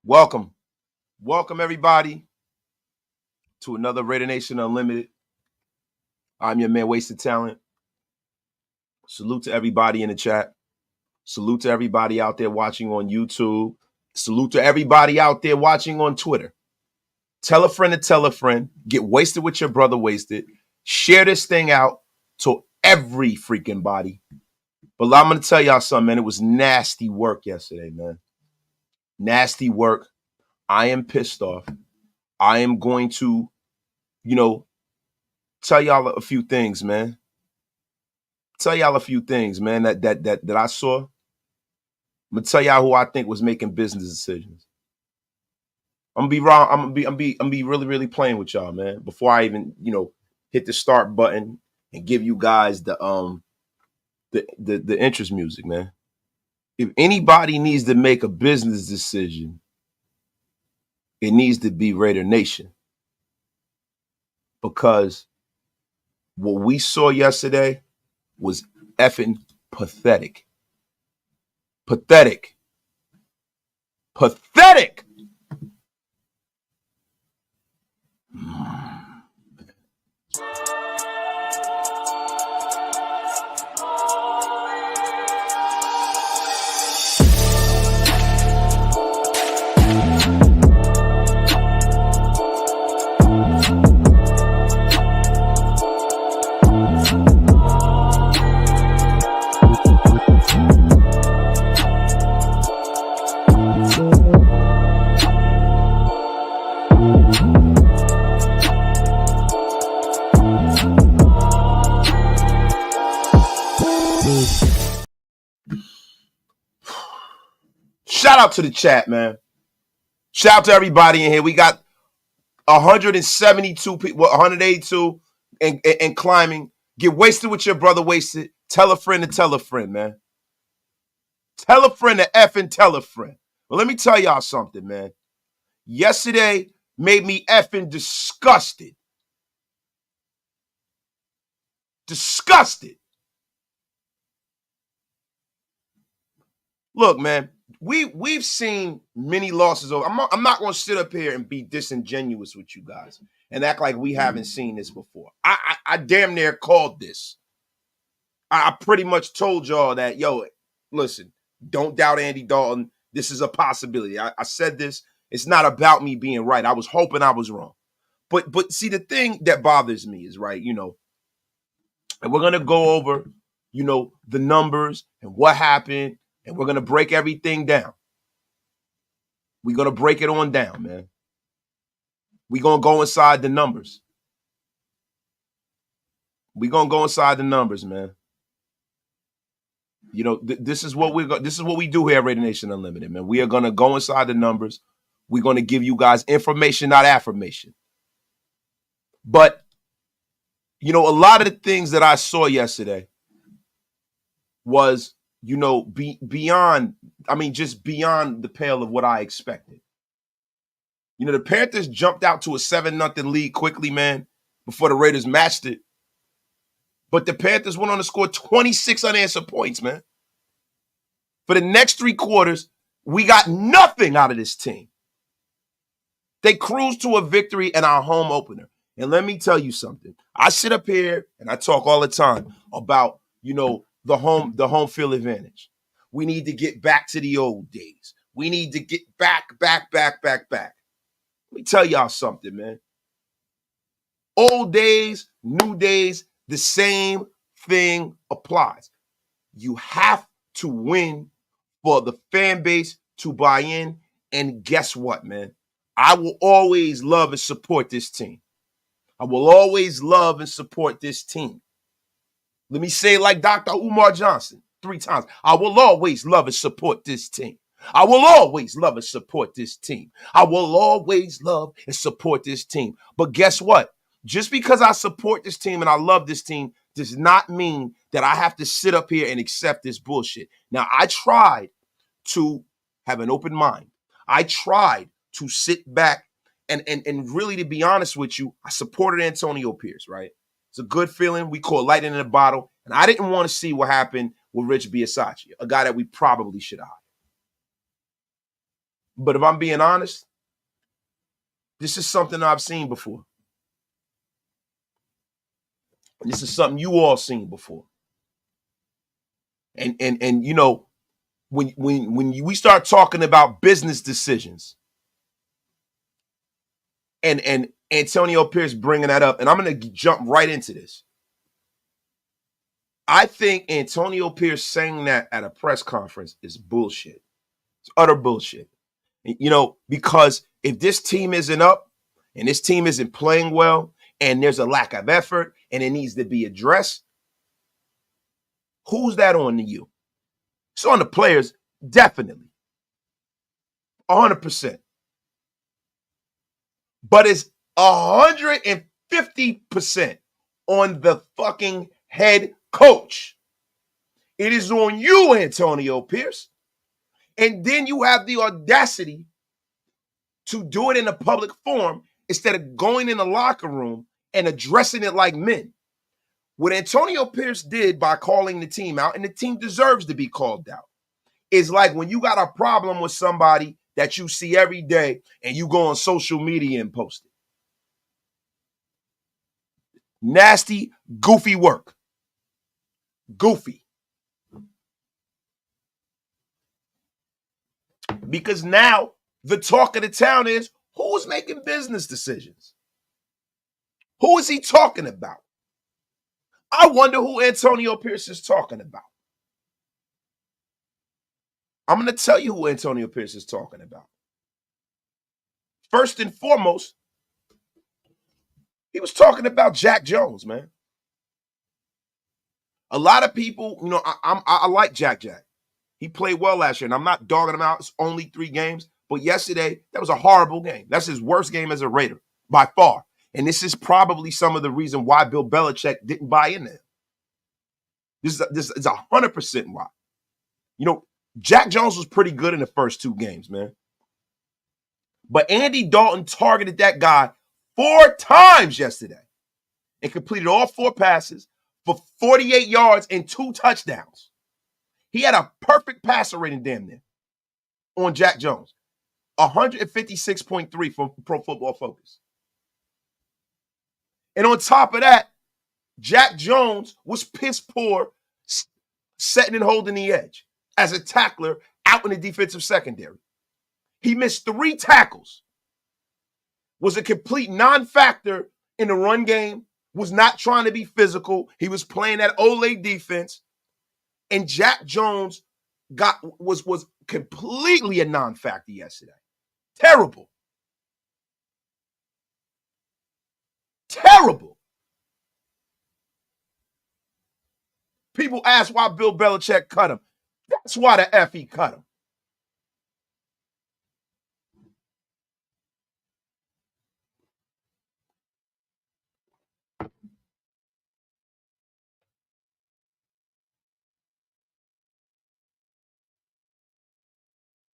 Welcome. Welcome, everybody, to another Raider Nation Unlimited. I'm your man, Wasted Talent. Salute to everybody in the chat. Salute to everybody out there watching on YouTube. Salute to everybody out there watching on Twitter. Tell a friend to tell a friend. Get wasted with your brother wasted. Share this thing out to every freaking body. But I'm going to tell y'all something, man. It was nasty work yesterday, man. Nasty work. I am pissed off. I am going to, tell y'all a few things, man. Tell y'all a few things, man, that I saw. I'm gonna tell y'all who I think was making business decisions. I'm gonna be wrong. I'm gonna be really, really playing with y'all, man. Before I even, hit the start button and give you guys the interest music, man. If anybody needs to make a business decision, it needs to be Raider Nation. Because what we saw yesterday was effing pathetic. Pathetic. Pathetic. Shout out to the chat, man. Shout out to everybody in here. We got 172 people, 182 and climbing. Get wasted with your brother wasted. Tell a friend to tell a friend, man. Tell a friend to effing tell a friend. Well, let me tell y'all something, man. Yesterday made me effing disgusted. Disgusted. Look, man. We've seen many losses over. I'm not going to sit up here and be disingenuous with you guys and act like we haven't seen this before. I damn near called this. I pretty much told y'all that, listen, don't doubt Andy Dalton. This is a possibility. I said this. It's not about me being right. I was hoping I was wrong. But see, the thing that bothers me is, right, and we're going to go over, the numbers and what happened. And we're going to break everything down. We're going to break it on down, man. We're going to go inside the numbers. We're going to go inside the numbers, man. This is what we do here at Raider Nation Unlimited, man. We are going to go inside the numbers. We're going to give you guys information, not affirmation. But, a lot of the things that I saw yesterday was beyond the pale of what I expected. The Panthers jumped out to a 7-0 lead quickly, man, before the Raiders matched it. But the Panthers went on to score 26 unanswered points, man. For the next 3 quarters, we got nothing out of this team. They cruised to a victory in our home opener. And let me tell you something. I sit up here and I talk all the time about, the home field advantage. We need to get back to the old days. We need to get back. Let me tell y'all something, man. Old days, new days, the same thing applies. You have to win for the fan base to buy in. And guess what, man? I will always love and support this team. I will always love and support this team. Let me say it like Dr. Umar Johnson 3 times. I will always love and support this team. I will always love and support this team. I will always love and support this team. But guess what? Just because I support this team and I love this team does not mean that I have to sit up here and accept this bullshit. Now, I tried to have an open mind. I tried to sit back and really, to be honest with you, I supported Antonio Pierce, right? It's a good feeling. We caught lightning in a bottle. And I didn't want to see what happened with Rich Biasaccia, a guy that we probably should have hired. But if I'm being honest, this is something I've seen before. And this is something you all seen before. And you know, when we start talking about business decisions, and Antonio Pierce bringing that up, and I'm going to jump right into this. I think Antonio Pierce saying that at a press conference is bullshit. It's utter bullshit. You know, because if this team isn't up and this team isn't playing well and there's a lack of effort and it needs to be addressed, who's that on to you? It's on the players, definitely. 100%. But it's 150% on the fucking head coach. It is on you, Antonio Pierce. And then you have the audacity to do it in a public forum instead of going in the locker room and addressing it like men. What Antonio Pierce did by calling the team out, and the team deserves to be called out, is like when you got a problem with somebody that you see every day and you go on social media and post it. Nasty, goofy work. Goofy. Because now the talk of the town is, who's making business decisions? Who is he talking about? I wonder who Antonio Pierce is talking about. I'm going to tell you who Antonio Pierce is talking about. First and foremost, he was talking about Jack Jones, man. A lot of people, you know, I like Jack. He played well last year, and I'm not dogging him out. It's only 3 games. But yesterday, that was a horrible game. That's his worst game as a Raider, by far. And this is probably some of the reason why Bill Belichick didn't buy into him. This is 100% why. You know, Jack Jones was pretty good in the first 2 games, man. But Andy Dalton targeted that guy 4 times yesterday and completed all 4 passes for 48 yards and 2 touchdowns. He had a perfect passer rating damn near on Jack Jones. 156.3 from Pro Football Focus. And on top of that, Jack Jones was piss poor setting and holding the edge as a tackler out in the defensive secondary. He missed 3 tackles, was a complete non-factor in the run game, was not trying to be physical. He was playing that Ole defense. And Jack Jones was completely a non-factor yesterday. Terrible. Terrible. People ask why Bill Belichick cut him. That's why the F he cut him.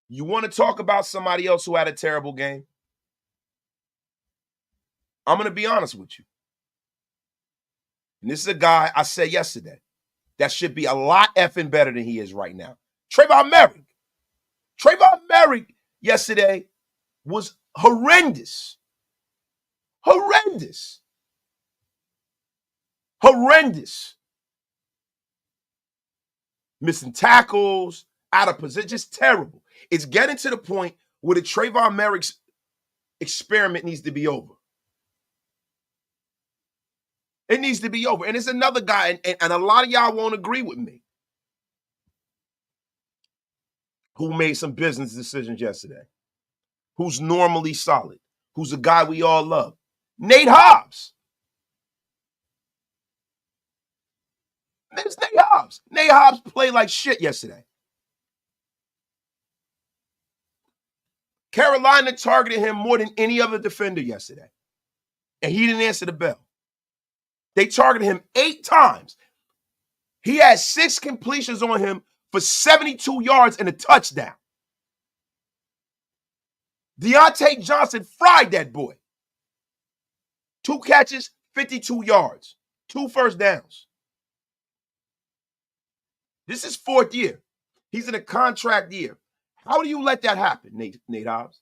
You want to talk about somebody else who had a terrible game? I'm going to be honest with you. And this is a guy I said yesterday that should be a lot effing better than he is right now. Trayvon Merrick. Trayvon Merrick yesterday was horrendous. Horrendous. Horrendous. Missing tackles, out of position, just terrible. It's getting to the point where the Trayvon Merrick's experiment needs to be over. It needs to be over. And it's another guy, and a lot of y'all won't agree with me, who made some business decisions yesterday, who's normally solid, who's a guy we all love. Nate Hobbs. It's Nate Hobbs. Nate Hobbs played like shit yesterday. Carolina targeted him more than any other defender yesterday, and he didn't answer the bell. They targeted him 8 times. He had 6 completions on him for 72 yards and a touchdown. Deontay Johnson fried that boy. 2 catches, 52 yards, 2 first downs. This is 4th year. He's in a contract year. How do you let that happen, Nate Hobbs?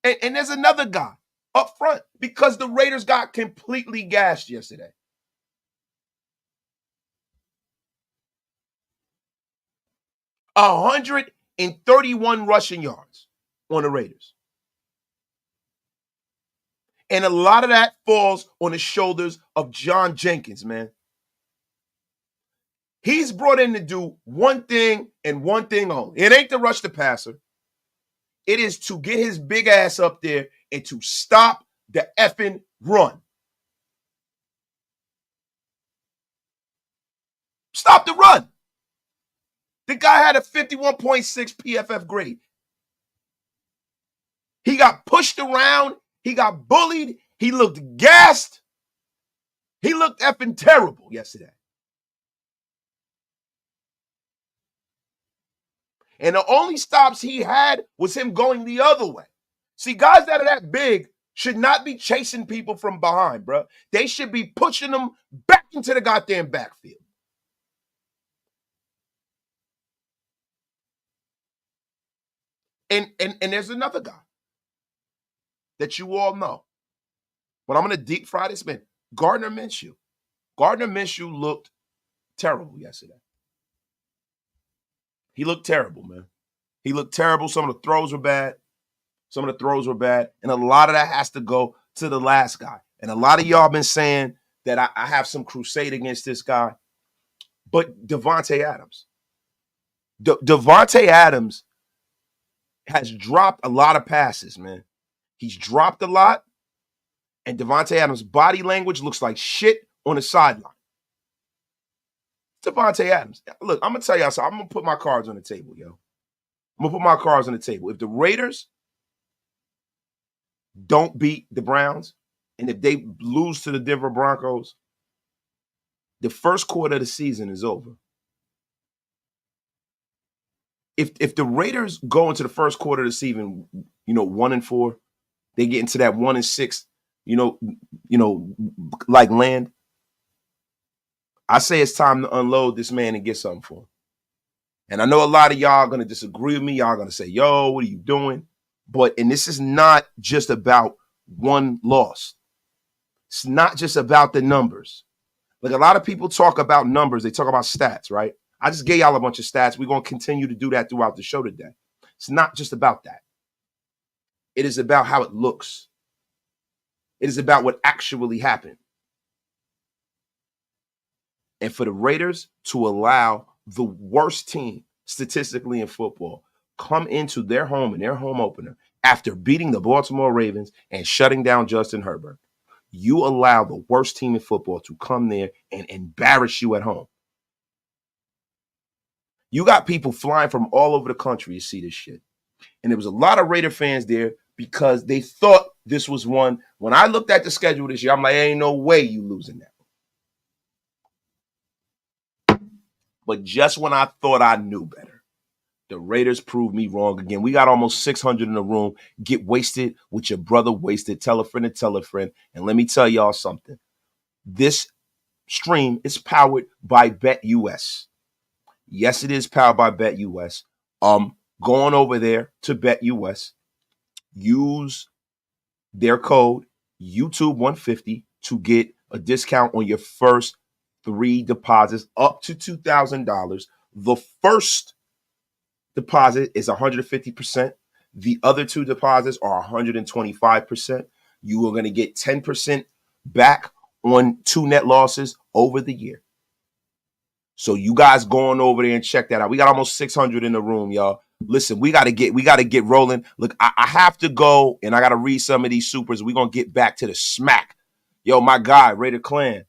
And there's another guy up front because the Raiders got completely gashed yesterday. $131 rushing yards on the Raiders. And a lot of that falls on the shoulders of John Jenkins, man. He's brought in to do one thing and one thing only. It ain't to rush the passer. It is to get his big ass up there and to stop the effing run. Stop the run. The guy had a 51.6 PFF grade. He got pushed around. He got bullied. He looked gassed. He looked effing terrible yesterday. And the only stops he had was him going the other way. See, guys that are that big should not be chasing people from behind, bro. They should be pushing them back into the goddamn backfield. And there's another guy that you all know. But I'm going to deep fry this man. Gardner Minshew. Gardner Minshew looked terrible yesterday. He looked terrible, man. He looked terrible. Some of the throws were bad. And a lot of that has to go to the last guy. And a lot of y'all been saying that I have some crusade against this guy. But Davante Adams. Davante Adams has dropped a lot of passes, man. He's dropped a lot. And Davante Adams' body language looks like shit on the sideline. Davante Adams. Look, I'm going to tell y'all something. I'm going to put my cards on the table, yo. I'm going to put my cards on the table. If the Raiders don't beat the Browns, and if they lose to the Denver Broncos, the first quarter of the season is over. If the Raiders go into the first quarter of the season, 1-4, they get into that 1-6, like land. I say it's time to unload this man and get something for him. And I know a lot of y'all are going to disagree with me. Y'all are going to say, yo, what are you doing? And this is not just about one loss. It's not just about the numbers. Like a lot of people talk about numbers. They talk about stats, right? I just gave y'all a bunch of stats. We're going to continue to do that throughout the show today. It's not just about that. It is about how it looks. It is about what actually happened. And for the Raiders to allow the worst team statistically in football come into their home in their home opener after beating the Baltimore Ravens and shutting down Justin Herbert, you allow the worst team in football to come there and embarrass you at home. You got people flying from all over the country to see this shit. And there was a lot of Raider fans there because they thought this was one. When I looked at the schedule this year, I'm like, ain't no way you losing that. But just when I thought I knew better, the Raiders proved me wrong again. We got almost 600 in the room. Get wasted with your brother wasted. Tell a friend and tell a friend. And let me tell y'all something. This stream is powered by BetUS. Yes, it is powered by BetUS. Going over there to BetUS, use their code YouTube150 to get a discount on your first 3 deposits up to $2,000. The first deposit is 150%. The other 2 deposits are 125%. You are going to get 10% back on 2 net losses over the year. So you guys going over there and check that out. We got almost 600 in the room, y'all. Listen, we got to get rolling. Look, I have to go and I got to read some of these supers. We're going to get back to the smack. Yo, my guy, Raider Clan.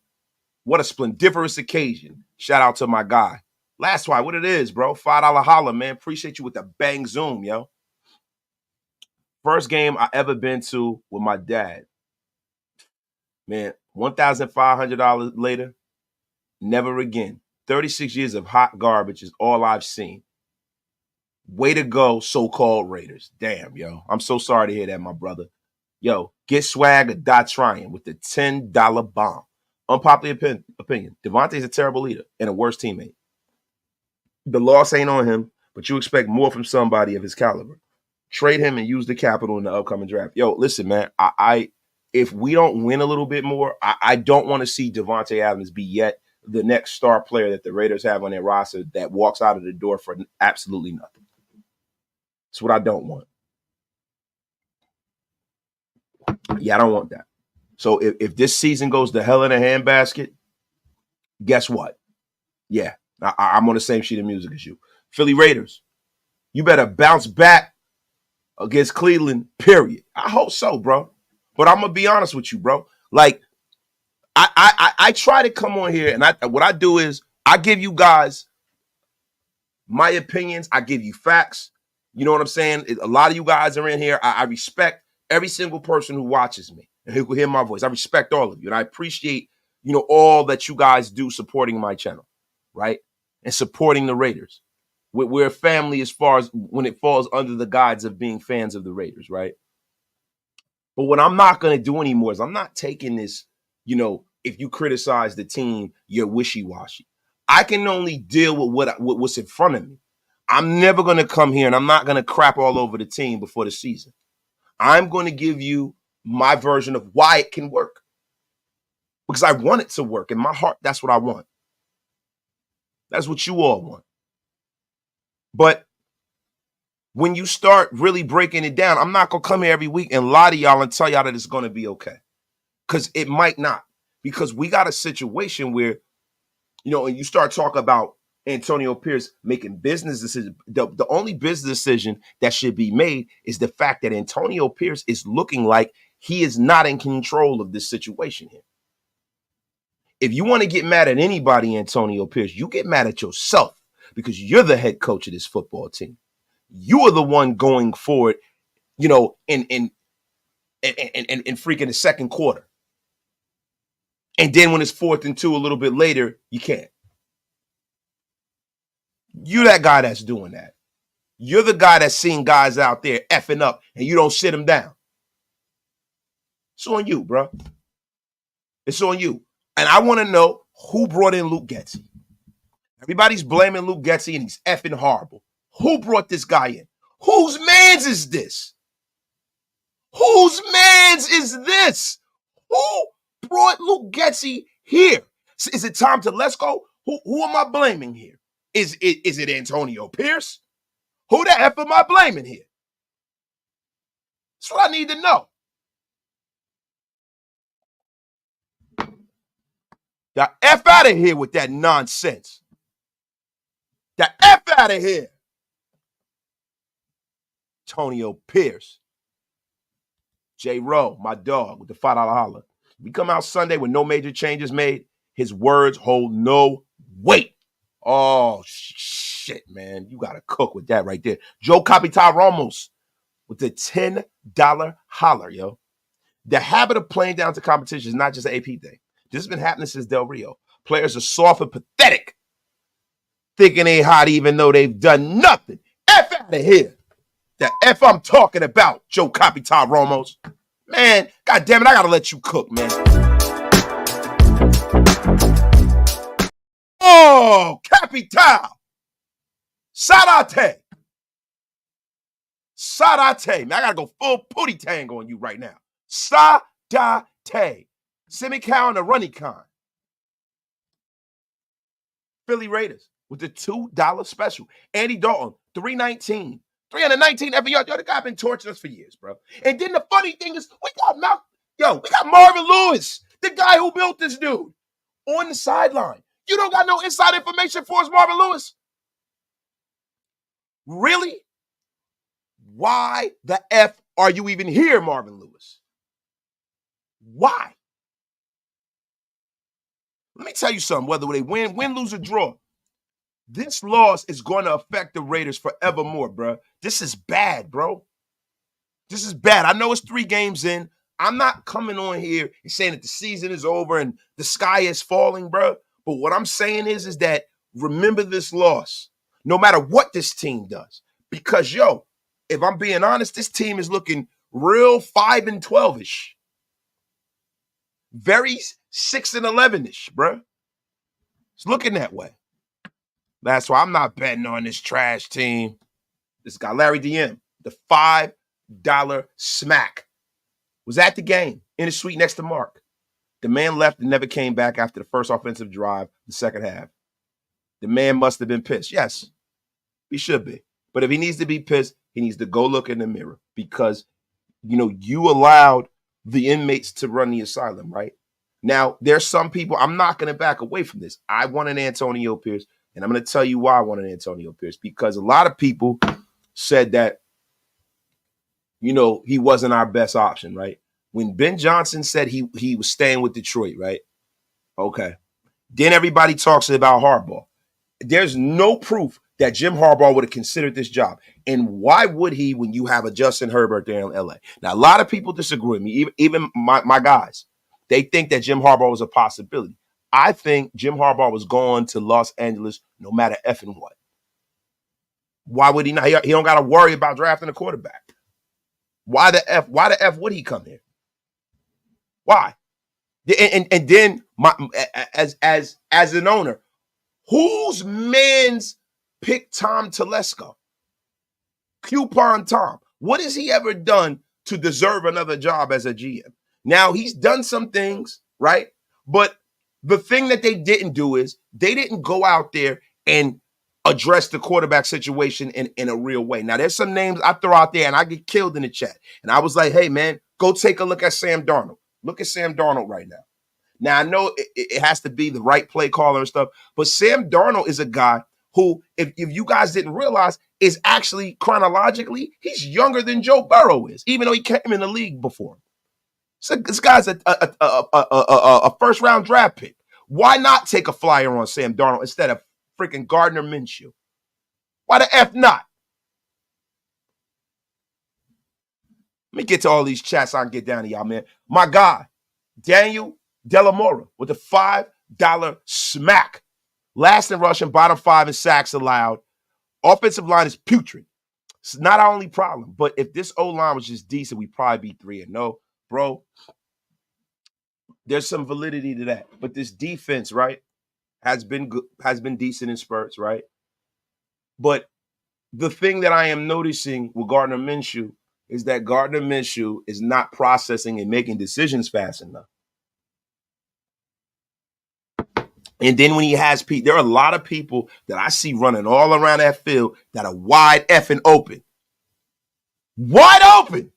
What a splendiferous occasion. Shout out to my guy. Last one, what it is, bro. $5 holla, man. Appreciate you with the bang zoom, yo. First game I ever been to with my dad. Man, $1,500 later, never again. 36 years of hot garbage is all I've seen. Way to go, so-called Raiders. Damn, yo. I'm so sorry to hear that, my brother. Yo, get swag or die trying with the $10 bomb. Unpopular opinion. Davante's a terrible leader and a worse teammate. The loss ain't on him, but you expect more from somebody of his caliber. Trade him and use the capital in the upcoming draft. Yo, listen, man. I if we don't win a little bit more, I don't want to see Devontae Adams be yet the next star player that the Raiders have on their roster that walks out of the door for absolutely nothing. That's what I don't want. Yeah, I don't want that. So if this season goes to hell in a handbasket, guess what? Yeah, I'm on the same sheet of music as you. Philly Raiders, you better bounce back against Cleveland, period. I hope so, bro. But I'm going to be honest with you, bro. Like, I try to come on here, and what I do is I give you guys my opinions. I give you facts. You know what I'm saying? A lot of you guys are in here. I respect every single person who watches me and who can hear my voice. I respect all of you, and I appreciate, all that you guys do supporting my channel, right? And supporting the Raiders. We're a family as far as when it falls under the guise of being fans of the Raiders, right? But what I'm not going to do anymore is I'm not taking this, if you criticize the team, you're wishy-washy. I can only deal with what's in front of me. I'm never going to come here and I'm not going to crap all over the team before the season. I'm going to give you my version of why it can work. Because I want it to work. In my heart, that's what I want. That's what you all want. But when you start really breaking it down, I'm not going to come here every week and lie to y'all and tell y'all that it's going to be okay. Because it might not. Because we got a situation where, and you start talking about Antonio Pierce making business decisions. The only business decision that should be made is the fact that Antonio Pierce is looking like he is not in control of this situation here. If you want to get mad at anybody, Antonio Pierce, you get mad at yourself because you're the head coach of this football team. You are the one going for it, in freaking the second quarter. And then when it's 4th and 2 a little bit later, you can't. You're that guy that's doing that. You're the guy that's seeing guys out there effing up and you don't sit them down. It's on you, bro. It's on you. And I want to know who brought in Luke Getsy. Everybody's blaming Luke Getsy and he's effing horrible. Who brought this guy in? Whose mans is this? Whose mans is this? Who brought Luke Getsy here? Is it time to let's go? Who am I blaming here? Is it Antonio Pierce? Who the F am I blaming here? That's what I need to know. The F out of here with that nonsense. The F out of here. Antonio Pierce. J. Rowe, my dog, with the $5 holler. We come out Sunday with no major changes made. His words hold no weight. Oh, shit, man. You got to cook with that right there. Joe Capitao Ramos with the $10 holler, yo. The habit of playing down to competition is not just an AP thing. This has been happening since Del Rio. Players are soft and pathetic, thinking they hot even though they've done nothing. F out of here. The F I'm talking about, Joe Capitao Ramos. Man, God damn it, I got to let you cook, man. Oh, Capitao. Sarate. Man, I got to go full pootie tang on you right now. Sarate. Semi-cow and the runny con. Philly Raiders with the $2 special. Andy Dalton, $319. 319 every yard. Yo, the guy been torturing us for years, bro. And then the funny thing is, we got Marvin Lewis, the guy who built this dude, on the sideline. You don't got no inside information for us, Marvin Lewis? Really? Why the F are you even here, Marvin Lewis? Why? Let me tell you something, whether they win, lose, or draw. This loss is going to affect the Raiders forevermore, bro. This is bad, bro. This is bad. I know it's 3 games in. I'm not coming on here and saying that the season is over and the sky is falling, bro. But what I'm saying is that remember this loss, no matter what this team does. Because, yo, if I'm being honest, this team is looking real 5-12-ish. Very 6-11-ish, bro. It's looking that way. That's why I'm not betting on this trash team. This guy, Larry DM, the $5 smack, was at the game in the suite next to Mark. The man left and never came back after the first offensive drive, the second half. The man must have been pissed. Yes, he should be. But if he needs to be pissed, he needs to go look in the mirror because, you allowed the inmates to run the asylum, right? Now, there's some people, I'm not going to back away from this. I want an Antonio Pierce, and I'm going to tell you why I want an Antonio Pierce, because a lot of people said that, he wasn't our best option, right? When Ben Johnson said he was staying with Detroit, right? Okay. Then everybody talks about Harbaugh. There's no proof that Jim Harbaugh would have considered this job. And why would he when you have a Justin Herbert there in LA? Now, a lot of people disagree with me, even my guys. They think that Jim Harbaugh was a possibility. I think Jim Harbaugh was going to Los Angeles no matter effing what. Why would he not? He don't got to worry about drafting a quarterback. Why the F would he come here? Why? And then as an owner, whose man's picked Tom Telesco? Coupon Tom. What has he ever done to deserve another job as a GM? Now, he's done some things, right? But the thing that they didn't do is they didn't go out there and address the quarterback situation in a real way. Now, there's some names I throw out there and I get killed in the chat. And I was like, hey, man, go take a look at Sam Darnold. Look at Sam Darnold right now. Now, I know it has to be the right play caller and stuff, but Sam Darnold is a guy who, if you guys didn't realize, is actually chronologically, he's younger than Joe Burrow is, even though he came in the league before him. So this guy's a first-round draft pick. Why not take a flyer on Sam Darnold instead of freaking Gardner Minshew? Why the F not? Let me get to all these chats so I can get down to y'all, man. My guy, Daniel Delamora with a $5 smack. Last in rushing, bottom 5 in sacks allowed. Offensive line is putrid. It's not our only problem, but if this O-line was just decent, we'd probably be 3-0. Bro, there's some validity to that. But this defense, right, has been good, has been decent in spurts, right? But the thing that I am noticing with Gardner Minshew is that Gardner Minshew is not processing and making decisions fast enough. And then when he has Pete, there are a lot of people that I see running all around that field that are wide effing open. Wide open.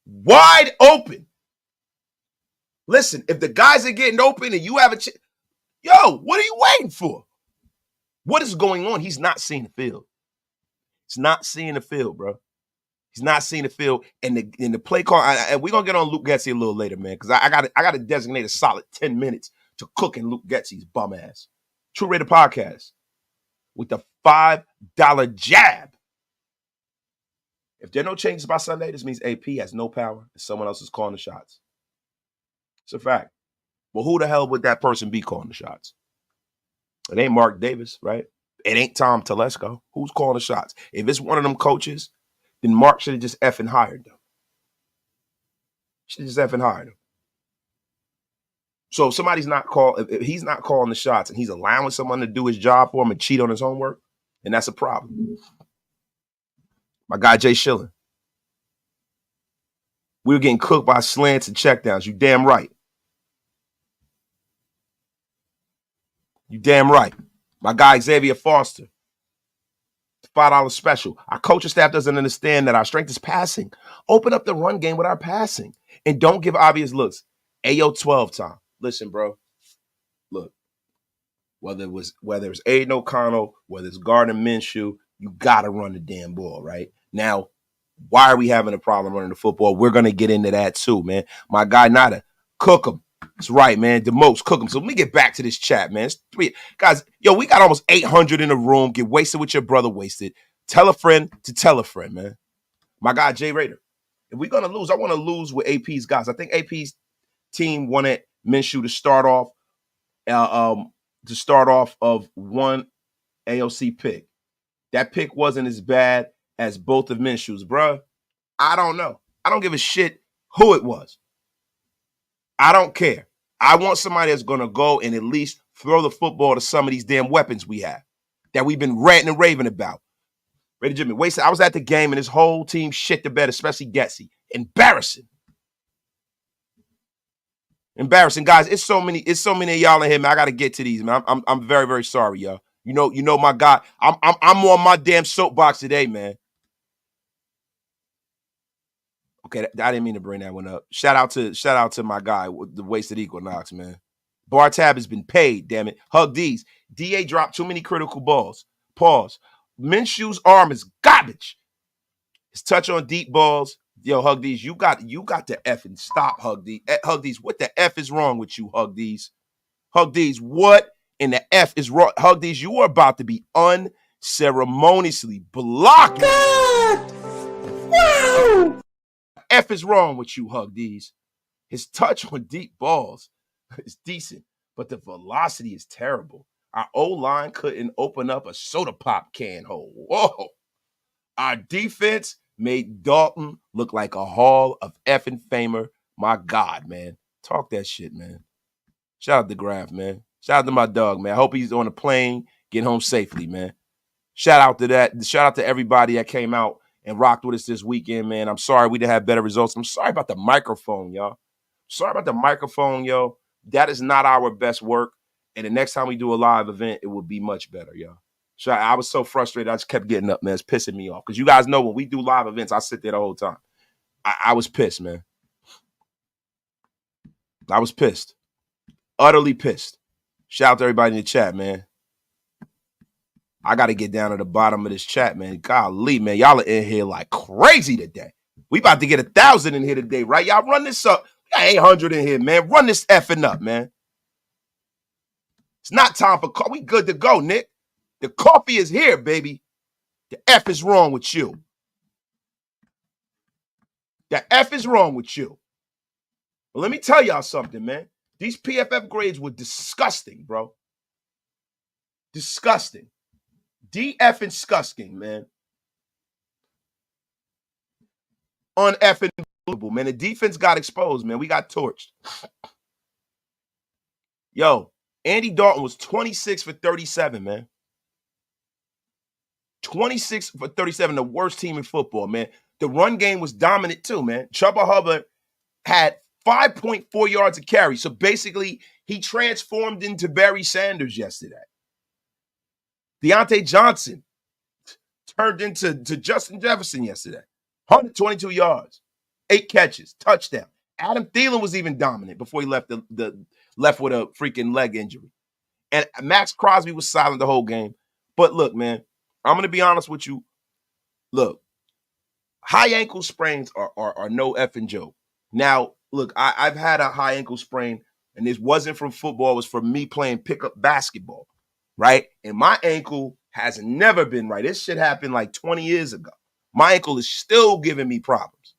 Wide open. Listen, if the guys are getting open and you have a yo, what are you waiting for? What is going on? He's not seeing the field. He's not seeing the field, bro. He's not seeing the field. And the play call, and we're going to get on Luke Getsy a little later, man, because I got to designate a solid 10 minutes to cook in Luke Getsy's bum ass. True Raider Podcast with the $5 jab. If there are no changes by Sunday, this means AP has no power and someone else is calling the shots. It's a fact. Well, who the hell would that person be calling the shots? It ain't Mark Davis, right? It ain't Tom Telesco. Who's calling the shots? If it's one of them coaches, then Mark should have just effing hired them. Should have just effing hired him. So if somebody's not if he's not calling the shots and he's allowing someone to do his job for him and cheat on his homework, then that's a problem. My guy Jay Schilling. We were getting cooked by slants and checkdowns. You damn right. You damn right. My guy Xavier Foster. $5 special. Our coaching staff doesn't understand that our strength is passing. Open up the run game with our passing. And don't give obvious looks. Ayo 12 time. Listen, bro. Look. Whether it was Aiden O'Connell, whether it's Gardner Minshew, you gotta run the damn ball, right? Now, why are we having a problem running the football? We're gonna get into that too, man. My guy Nada, cook him. That's right, man. The most cook them. So let me get back to this chat, man. Guys, yo, we got almost 800 in the room. Get wasted with your brother wasted. Tell a friend to tell a friend, man. My guy, Jay Raider. If we're going to lose, I want to lose with AP's guys. I think AP's team wanted Minshew to start off of one AOC pick. That pick wasn't as bad as both of Minshew's, bro. I don't know. I don't give a shit who it was. I don't care. I want somebody that's going to go and at least throw the football to some of these damn weapons we have that we've been ranting and raving about. Ready, Jimmy? Wasted. I was at the game and his whole team shit the bed, especially Getsy. Embarrassing. Embarrassing, guys. It's so many of y'all in here, man. I gotta get to these, man. I'm very, very sorry, y'all. You know my guy. I'm on my damn soapbox today, man. Okay, I didn't mean to bring that one up. Shout out to my guy with the Wasted Equinox, man. Bar tab has been paid, damn it. Hug D's. DA dropped too many critical balls. Pause. Minshew's arm is garbage. His touch on deep balls. Yo, Hug D's, you got to effing stop, Hug D's. Hug D's, what the F is wrong with you, Hug D's? Hug D's, what in the F is wrong? Hug D's, you are about to be unceremoniously blocked. God! Wow! F is wrong with you, Hug D's. His touch on deep balls is decent, but the velocity is terrible. Our O-line couldn't open up a soda pop can hole. Whoa! Our defense made Dalton look like a Hall of effing Famer. My God, man. Talk that shit, man. Shout out to Graf, man. Shout out to my dog, man. I hope he's on a plane, getting home safely, man. Shout out to that. Shout out to everybody that came out and rocked with us this weekend, man. I'm sorry we didn't have better results. I'm sorry about the microphone, y'all. Sorry about the microphone, yo. That is not our best work. And the next time we do a live event, it will be much better, y'all. So I was so frustrated. I just kept getting up, man. It's pissing me off. Because you guys know when we do live events, I sit there the whole time. I was pissed, man. I was pissed. Utterly pissed. Shout out to everybody in the chat, man. I got to get down to the bottom of this chat, man. Golly, man. Y'all are in here like crazy today. We about to get 1,000 in here today, right? Y'all run this up. We got 800 in here, man. Run this effing up, man. It's not time for coffee. We good to go, Nick. The coffee is here, baby. The F is wrong with you. The F is wrong with you. But let me tell y'all something, man. These PFF grades were disgusting, bro. Disgusting. D-effing disgusting, man. Un-effing believable, man. The defense got exposed, man. We got torched. Yo, Andy Dalton was 26 for 37, man. 26 for 37, the worst team in football, man. The run game was dominant too, man. Chuba Hubbard had 5.4 yards a carry. So basically, he transformed into Barry Sanders yesterday. Deontay Johnson turned into Justin Jefferson yesterday. 122 yards, 8 catches, touchdown. Adam Thielen was even dominant before he left left with a freaking leg injury. And Maxx Crosby was silent the whole game. But look, man, I'm going to be honest with you. Look, high ankle sprains are no effing joke. Now, look, I've had a high ankle sprain, and this wasn't from football. It was from me playing pickup basketball, right? And my ankle has never been right. This shit happened like 20 years ago. My ankle is still giving me problems.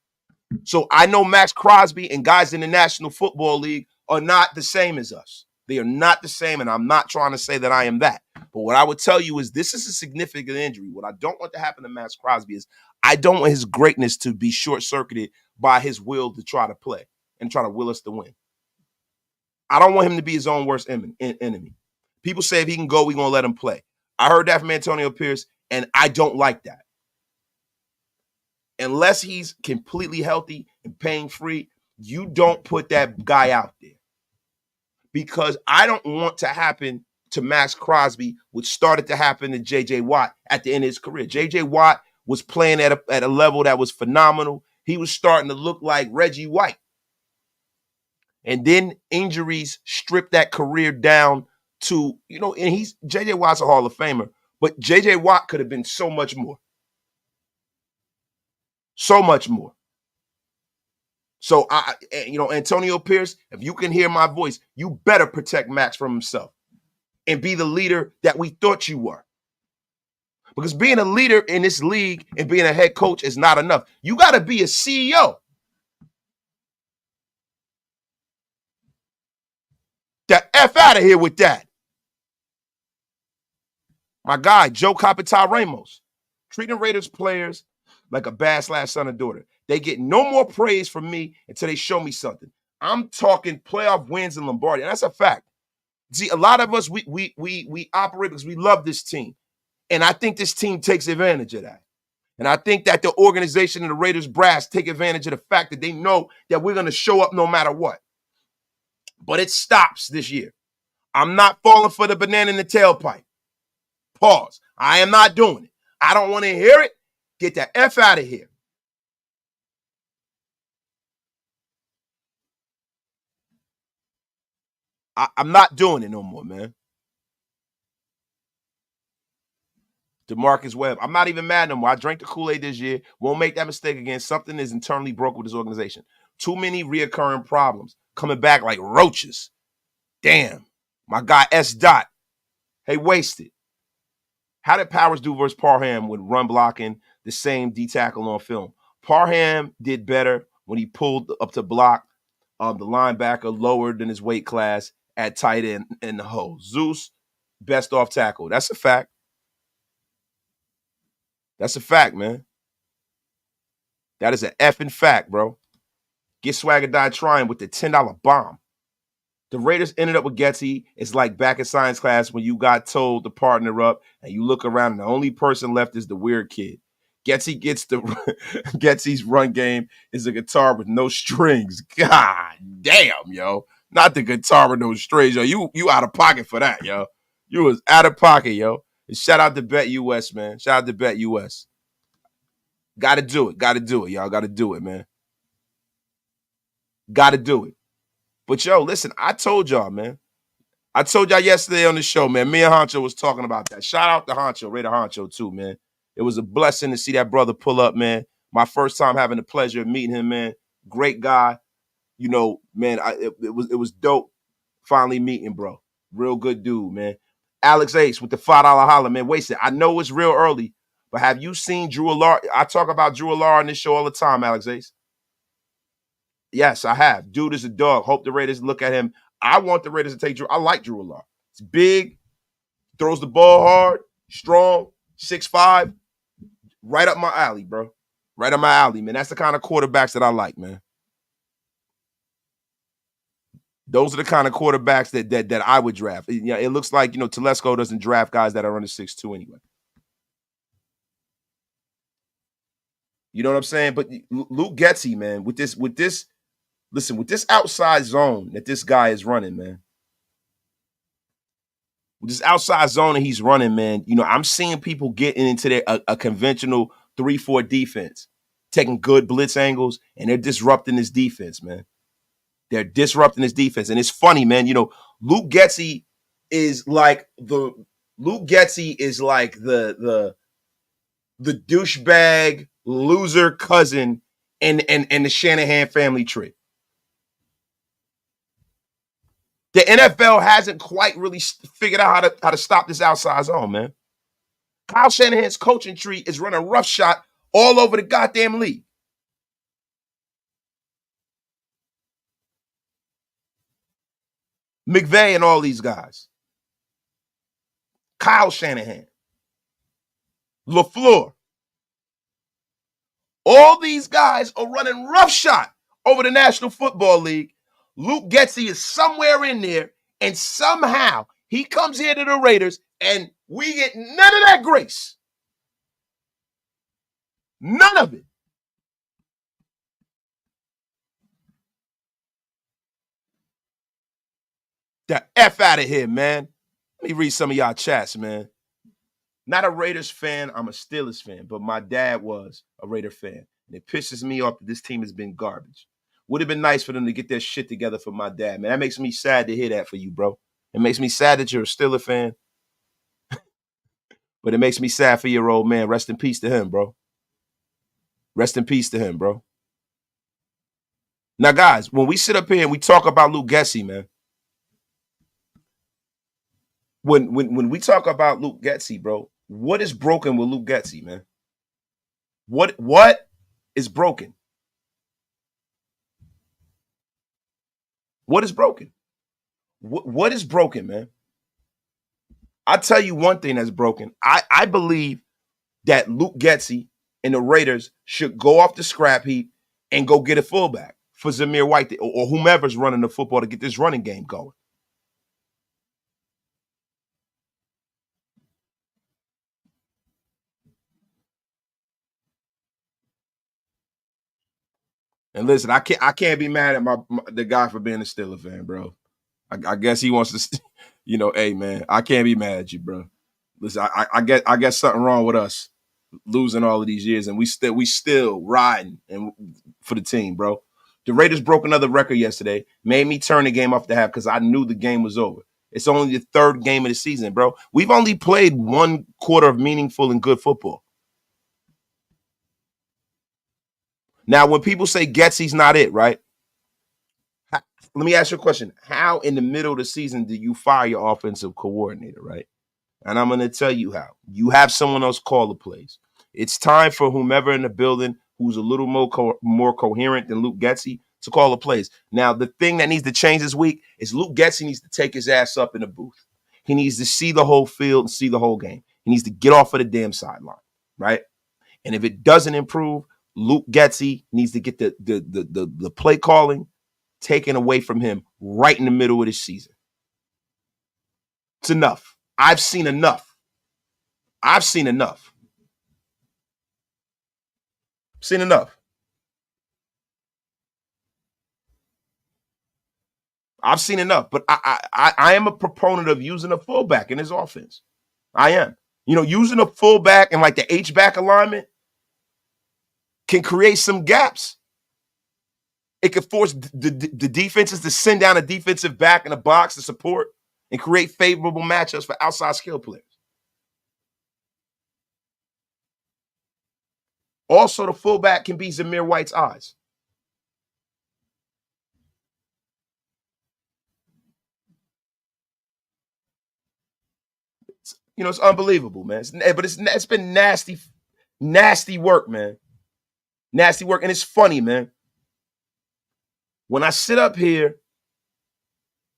So I know Maxx Crosby and guys in the National Football League are not the same as us. They are not the same, and I'm not trying to say that I am that. But what I would tell you is this is a significant injury. What I don't want to happen to Maxx Crosby is I don't want his greatness to be short-circuited by his will to try to play and try to will us to win. I don't want him to be his own worst enemy. People say if he can go, we're going to let him play. I heard that from Antonio Pierce, and I don't like that. Unless he's completely healthy and pain-free, you don't put that guy out there. Because I don't want to happen to Maxx Crosby, which started to happen to J.J. Watt at the end of his career. J.J. Watt was playing at a level that was phenomenal. He was starting to look like Reggie White. And then injuries stripped that career down to, and J.J. Watt's a Hall of Famer, but J.J. Watt could have been so much more. So much more. So, Antonio Pierce, if you can hear my voice, you better protect Maxx from himself and be the leader that we thought you were. Because being a leader in this league and being a head coach is not enough. You got to be a CEO. The F out of here with that. My guy, Joe Capitao Ramos, treating Raiders players like a bad/son or daughter. They get no more praise from me until they show me something. I'm talking playoff wins in Lombardi. And that's a fact. See, a lot of us, we operate because we love this team. And I think this team takes advantage of that. And I think that the organization and the Raiders brass take advantage of the fact that they know that we're going to show up no matter what. But it stops this year. I'm not falling for the banana in the tailpipe. Pause. I am not doing it. I don't want to hear it. Get the F out of here. I'm not doing it no more, man. DeMarcus Webb. I'm not even mad no more. I drank the Kool-Aid this year. Won't make that mistake again. Something is internally broken with this organization. Too many reoccurring problems. Coming back like roaches. Damn. My guy S. Dot. Hey, wasted. How did Powers do versus Parham with run blocking the same D tackle on film? Parham did better when he pulled up to block the linebacker lower than his weight class at tight end in the hole. Zeus, best off tackle. That's a fact. That's a fact, man. That is an effing fact, bro. Get Swagger Die trying with the $10 bomb. The Raiders ended up with Getsy. It's like back in science class when you got told to partner up and you look around and the only person left is the weird kid. Getsy gets the Getsy's run game is a guitar with no strings. God damn, yo. Not the guitar with no strings, yo. You out of pocket for that, yo. You was out of pocket, yo. And shout out to Bet US, man. Shout out to Bet US. Gotta do it. Gotta do it, y'all. Gotta do it, man. Gotta do it. But yo, listen, I told y'all, man. I told y'all yesterday on the show, man. Me and Honcho was talking about that. Shout out to Honcho, Raider Honcho, too, man. It was a blessing to see that brother pull up, man. My first time having the pleasure of meeting him, man. Great guy. You know, man, it was dope finally meeting, bro. Real good dude, man. Alex Ace with the $5 holler, man. Wasted. I know it's real early, but have you seen Drew Alar? I talk about Drew Alar on this show all the time, Alex Ace. Yes, I have. Dude is a dog. Hope the Raiders look at him. I want the Raiders to take Drew. I like Drew Alar. It's big, throws the ball hard, strong, 6'5", right up my alley, bro. Right up my alley, man. That's the kind of quarterbacks that I like, man. Those are the kind of quarterbacks that I would draft. You know, it looks like, you know, Telesco doesn't draft guys that are under 6'2" anyway. You know what I'm saying? But Luke Getsy, man, with this, listen, with this outside zone that this guy is running, man. With this outside zone that he's running, man, you know, I'm seeing people getting into a conventional 3-4 defense, taking good blitz angles, and they're disrupting this defense, man. They're disrupting this defense. And it's funny, man. You know, Luke Getsy is like the douchebag loser cousin and the Shanahan family tree. The NFL hasn't quite really figured out how to stop this outside zone, man. Kyle Shanahan's coaching tree is running roughshod all over the goddamn league. McVay and all these guys. Kyle Shanahan. LaFleur. All these guys are running roughshod over the National Football League. Luke Getsy is somewhere in there, and somehow he comes here to the Raiders, and we get none of that grace. None of it. The F out of here, man. Let me read some of y'all chats, man. Not a Raiders fan, I'm a Steelers fan, but my dad was a Raider fan. And it pisses me off that this team has been garbage. Would have been nice for them to get their shit together for my dad, man. That makes me sad to hear that for you, bro. It makes me sad that you're a Steelers fan. But it makes me sad for your old man. Rest in peace to him, bro. Rest in peace to him, bro. Now, guys, when we sit up here and we talk about Luke Getsy, man, when we talk about Luke Getsy, bro, what is broken with Luke Getsy, man? What is broken? What is broken? What is broken, man? I'll tell you one thing that's broken. I believe that Luke Getsy and the Raiders should go off the scrap heap and go get a fullback. for Zamir White or whomever's running the football to get this running game going. And listen, I can't be mad at the guy for being a Steeler fan, bro. I guess he wants to, hey man, I can't be mad at you, bro. Listen, I guess something wrong with us losing all of these years, and we still riding and for the team, bro. The Raiders broke another record yesterday, made me turn the game off the half because I knew the game was over. It's only the third game of the season, bro. We've only played one quarter of meaningful and good football. Now, when people say Getsy's not it, right? Let me ask you a question. How in the middle of the season do you fire your offensive coordinator, right? And I'm going to tell you how. You have someone else call the plays. It's time for whomever in the building who's a little more coherent than Luke Getsy to call the plays. Now, the thing that needs to change this week is Luke Getsy needs to take his ass up in the booth. He needs to see the whole field and see the whole game. He needs to get off of the damn sideline, right? And if it doesn't improve, Luke Getsy needs to get the play calling taken away from him right in the middle of this season. It's enough. I've seen enough. I've seen enough. Seen enough. I've seen enough, but I am a proponent of using a fullback in his offense. I am. Using a fullback and like the H-back alignment can create some gaps. It could force the defenses to send down a defensive back in a box to support and create favorable matchups for outside skill players. Also, the fullback can be Zamir White's eyes. It's unbelievable, man. It's been nasty work, man. Nasty work. And it's funny, man. When I sit up here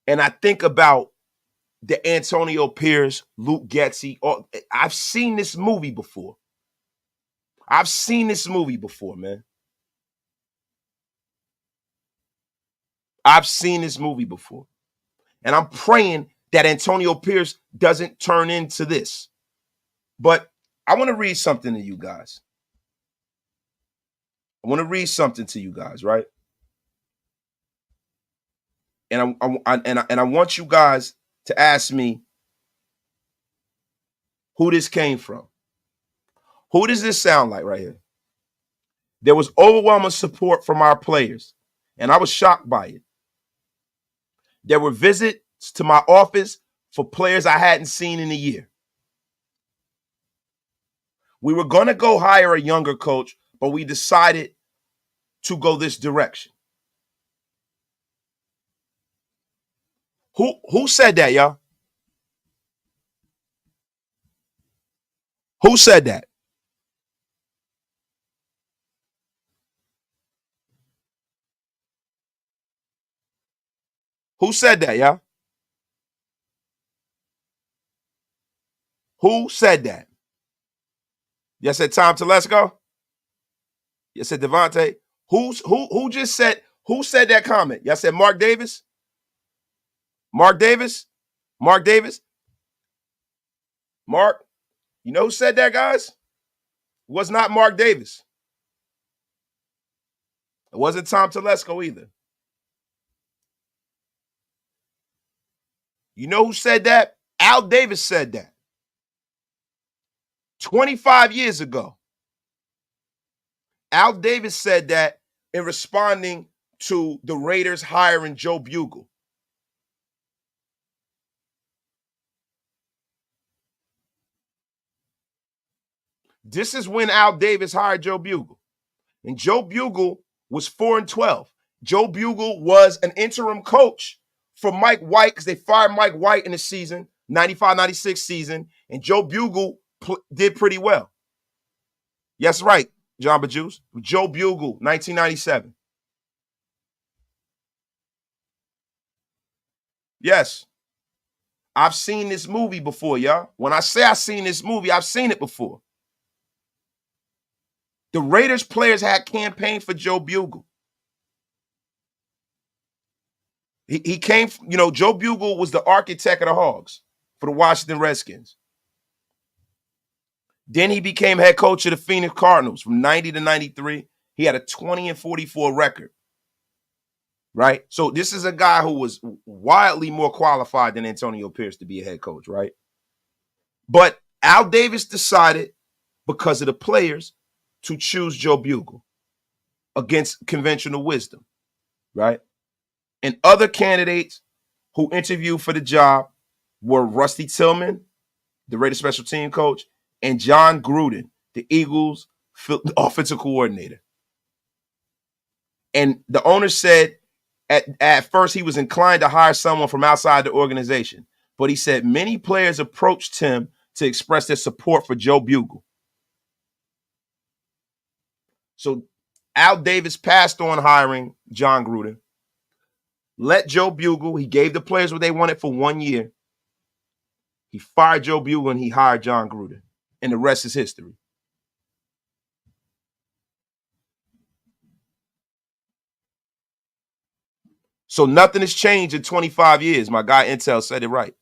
and I think about the Antonio Pierce, Luke Getsy, I've seen this movie before. I've seen this movie before, man. I've seen this movie before. And I'm praying that Antonio Pierce doesn't turn into this. But I want to read something to you guys. Right? And I want you guys to ask me who this came from. Who does this sound like right here? There was overwhelming support from our players, and I was shocked by it. There were visits to my office for players I hadn't seen in a year. We were going to go hire a younger coach, but we decided to go this direction. Who said that, y'all? Who said that? Who said that, y'all? Who said that? Y'all said Tom Telesco? Y'all said Devontae? Who just said, who said that comment? Y'all said Mark Davis? Mark Davis? Mark Davis? Mark? You know who said that, guys? It was not Mark Davis. It wasn't Tom Telesco either. You know who said that? Al Davis said that. 25 years ago. Al Davis said that in responding to the Raiders hiring Joe Bugel. This is when Al Davis hired Joe Bugel. And Joe Bugel was 4-12. Joe Bugel was an interim coach for Mike White because they fired Mike White in the season, 95-96 season, and Joe Bugel did pretty well. Yes, right, John Bajus. Joe Bugel, 1997. Yes. I've seen this movie before, y'all. When I say I've seen this movie, I've seen it before. The Raiders players had campaigned for Joe Bugel. He came, Joe Bugle was the architect of the Hogs for the Washington Redskins. Then he became head coach of the Phoenix Cardinals from 90 to 93. He had a 20-44 record, right? So this is a guy who was wildly more qualified than Antonio Pierce to be a head coach, right? But Al Davis decided, because of the players, to choose Joe Bugle against conventional wisdom, right? And other candidates who interviewed for the job were Rusty Tillman, the Raiders special team coach, and John Gruden, the Eagles offensive coordinator. And the owner said at first he was inclined to hire someone from outside the organization, but he said many players approached him to express their support for Joe Bugle. So Al Davis passed on hiring John Gruden, let Joe Bugle, he gave the players what they wanted for 1 year. He fired Joe Bugle and he hired John Gruden. And the rest is history. So nothing has changed in 25 years. My guy Intel said it right.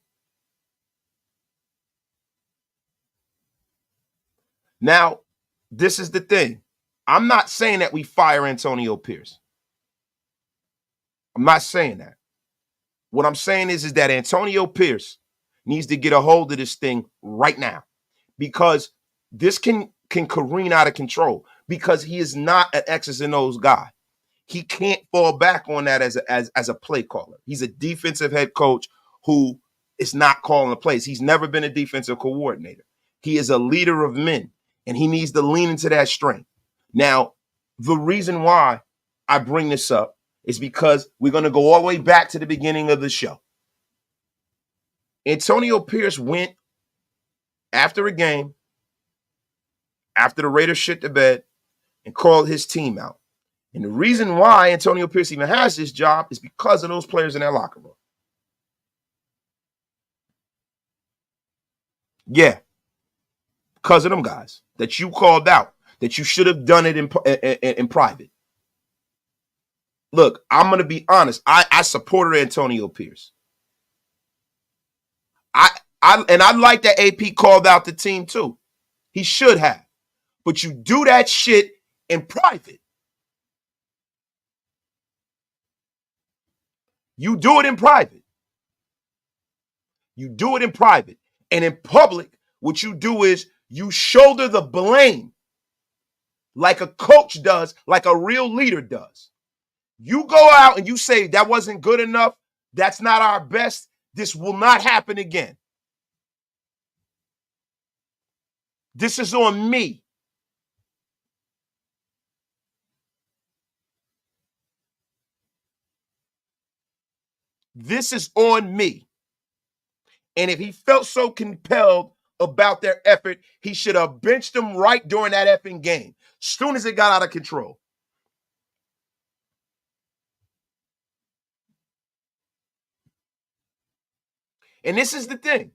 Now, this is the thing. I'm not saying that we fire Antonio Pierce. I'm not saying that. What I'm saying is that Antonio Pierce needs to get a hold of this thing right now, because this can careen out of control, because he is not an X's and O's guy. He can't fall back on that as a play caller. He's a defensive head coach who is not calling the plays. He's never been a defensive coordinator. He is a leader of men, and he needs to lean into that strength. Now, the reason why I bring this up is because we're going to go all the way back to the beginning of the show. Antonio Pierce went after a game, after the Raiders shit the bed, and called his team out. And the reason why Antonio Pierce even has this job is because of those players in that locker room. Yeah, because of them guys that you called out, that you should have done it in private. Look, I'm going to be honest. I supported Antonio Pierce. I like that AP called out the team too. He should have. But you do that shit in private. You do it in private. You do it in private. And in public, what you do is you shoulder the blame like a coach does, like a real leader does. You go out and you say, that wasn't good enough. That's not our best. This will not happen again. This is on me. This is on me. And if he felt so compelled about their effort, he should have benched them right during that effing game, as soon as it got out of control. And this is the thing.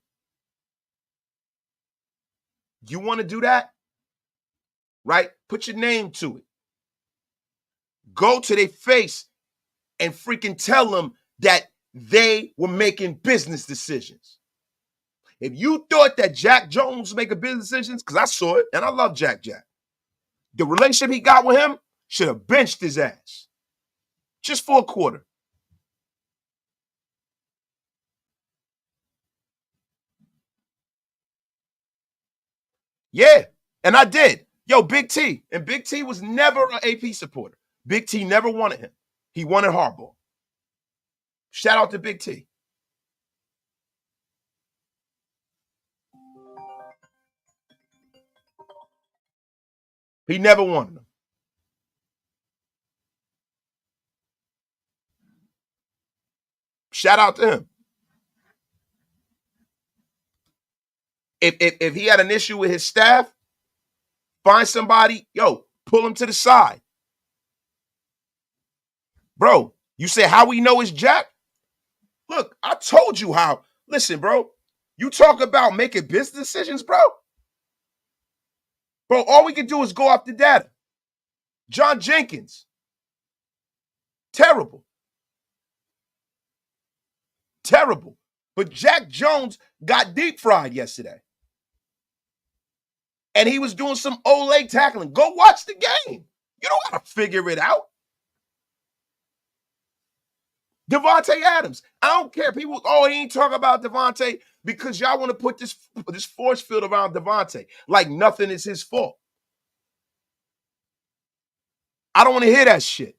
You want to do that? Right? Put your name to it. Go to their face and freaking tell them that they were making business decisions. If you thought that Jack Jones was making business decisions, because I saw it, and I love Jack. The relationship he got with him should have benched his ass. Just for a quarter. Yeah, and I did. Yo, Big T. And Big T was never an AP supporter. Big T never wanted him. He wanted Harbaugh. Shout out to Big T. He never wanted him. Shout out to him. If he had an issue with his staff, find somebody, pull him to the side. Bro, you say how we know it's Jack? Look, I told you how. Listen, bro, you talk about making business decisions, bro. Bro, all we can do is go off the data. John Jenkins. Terrible. Terrible. But Jack Jones got deep fried yesterday. And he was doing some Olay tackling. Go watch the game. You don't got to figure it out. Devontae Adams. I don't care. People, he ain't talking about Devontae because y'all want to put this force field around Devontae like nothing is his fault. I don't want to hear that shit.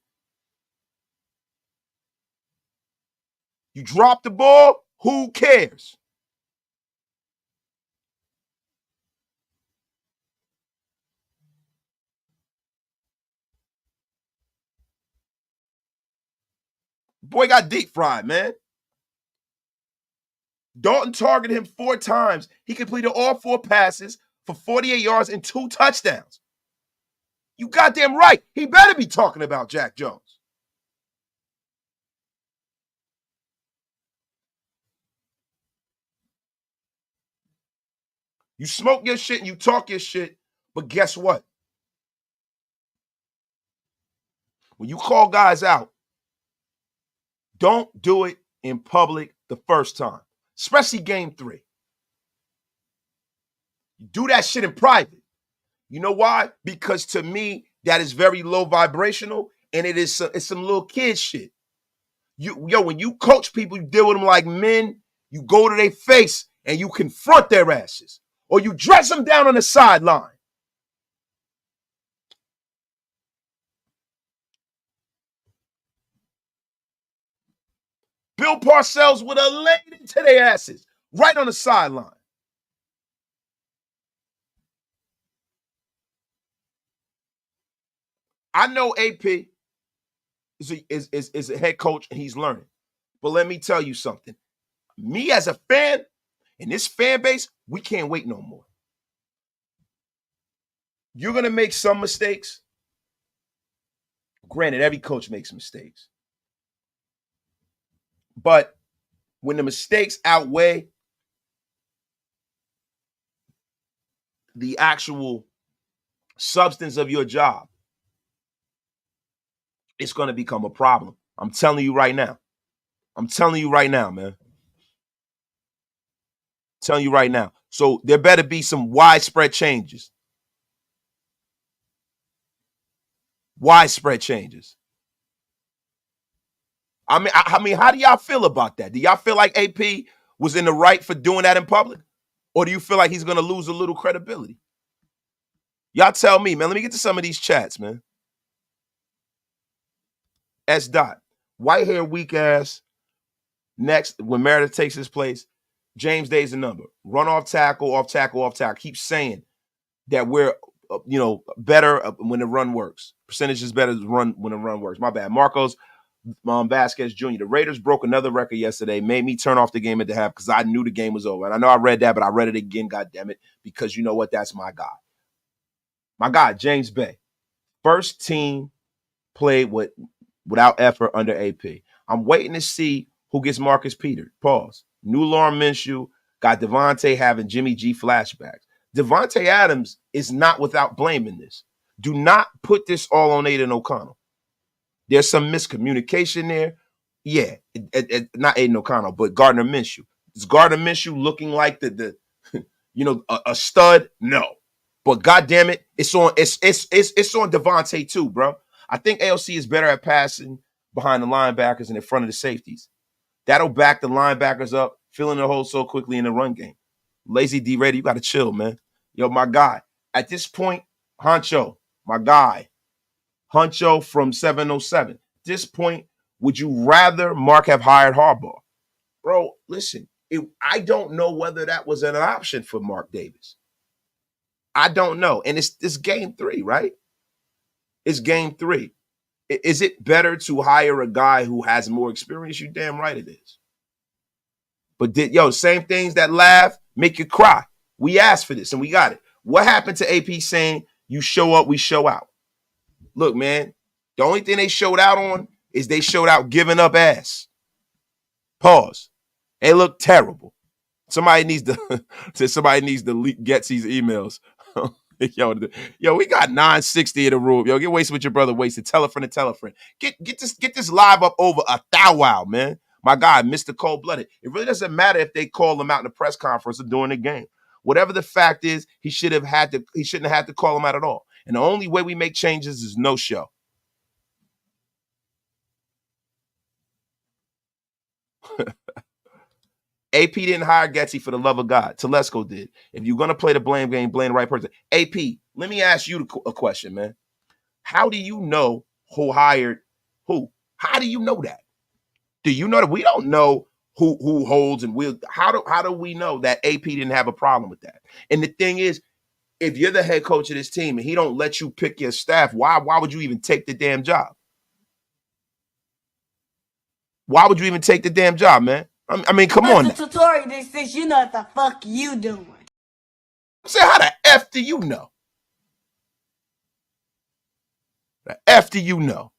You drop the ball, who cares? Boy got deep fried, man. Dalton targeted him 4 times. He completed all 4 passes for 48 yards and 2 touchdowns. You goddamn right. He better be talking about Jack Jones. You smoke your shit and you talk your shit, but guess what? When you call guys out, don't do it in public the first time, especially game 3. You do that shit in private. You know why? Because to me, that is very low vibrational, and it's some little kid shit. When you coach people, you deal with them like men, you go to their face and you confront their asses, or you dress them down on the sideline. Bill Parcells would have laid into their asses right on the sideline. I know AP is a head coach and he's learning. But let me tell you something. Me as a fan, in this fan base, we can't wait no more. You're going to make some mistakes. Granted, every coach makes mistakes. But when the mistakes outweigh the actual substance of your job, it's going to become a problem. I'm telling you right now. I'm telling you right now, man. I'm telling you right now. So there better be some widespread changes. Widespread changes. I mean, how do y'all feel about that? Do y'all feel like AP was in the right for doing that in public? Or do you feel like he's going to lose a little credibility? Y'all tell me, man. Let me get to some of these chats, man. S. Dot. White hair, weak ass. Next, when Meredith takes his place, James Day's a number. Run off tackle, off tackle, off tackle. Keep saying that we're, better when the run works. Percentage is better to run when the run works. My bad. Marcos Vasquez Jr. The Raiders broke another record yesterday. Made me turn off the game at the half because I knew the game was over. And I know I read that, but I read it again, goddammit, because you know what? That's my guy. My guy, James Bay. First team played without effort under AP. I'm waiting to see who gets Marcus Peters. Pause. New Lauren Minshew got Devontae having Jimmy G flashbacks. Devontae Adams is not without blame in this. Do not put this all on Aiden O'Connell. There's some miscommunication there. Yeah, not Aiden O'Connell, but Gardner Minshew. Is Gardner Minshew looking like a stud? No. But goddamn it, it's on Devontae too, bro. I think AOC is better at passing behind the linebackers and in front of the safeties. That'll back the linebackers up, filling the hole so quickly in the run game. Lazy D Raider, you got to chill, man. Yo, my guy. At this point, Honcho, my guy. Honcho from 707. At this point, would you rather Mark have hired Harbaugh? Bro, listen, I don't know whether that was an option for Mark Davis. I don't know. And it's game 3, right? It's game 3. Is it better to hire a guy who has more experience? You damn right it is. But same things that laugh make you cry. We asked for this and we got it. What happened to AP saying you show up, we show out? Look, man, the only thing they showed out on is they showed out giving up ass. Pause. They look terrible. Somebody needs to leak Getsy's emails. Yo, we got 960 in the room. Yo, get wasted with your brother wasted. Tell a friend to tell a friend. Get this live up over 1,000, man. My guy, Mr. Cold-Blooded. It really doesn't matter if they call him out in the press conference or during the game. Whatever the fact is, he shouldn't have had to call him out at all. And the only way we make changes is no show. AP didn't hire Getsy for the love of God. Telesco did. If you're going to play the blame game, blame the right person. AP, let me ask you a question, man. How do you know who hired who? How do you know that? Do you know that? We don't know who holds and will. How do we know that AP didn't have a problem with that? And the thing is, if you're the head coach of this team and he don't let you pick your staff, why would you even take the damn job? Why would you even take the damn job, man? I mean, come on. The tutorial that says you know what the fuck you doing. Say, how the F do you know? The F do you know?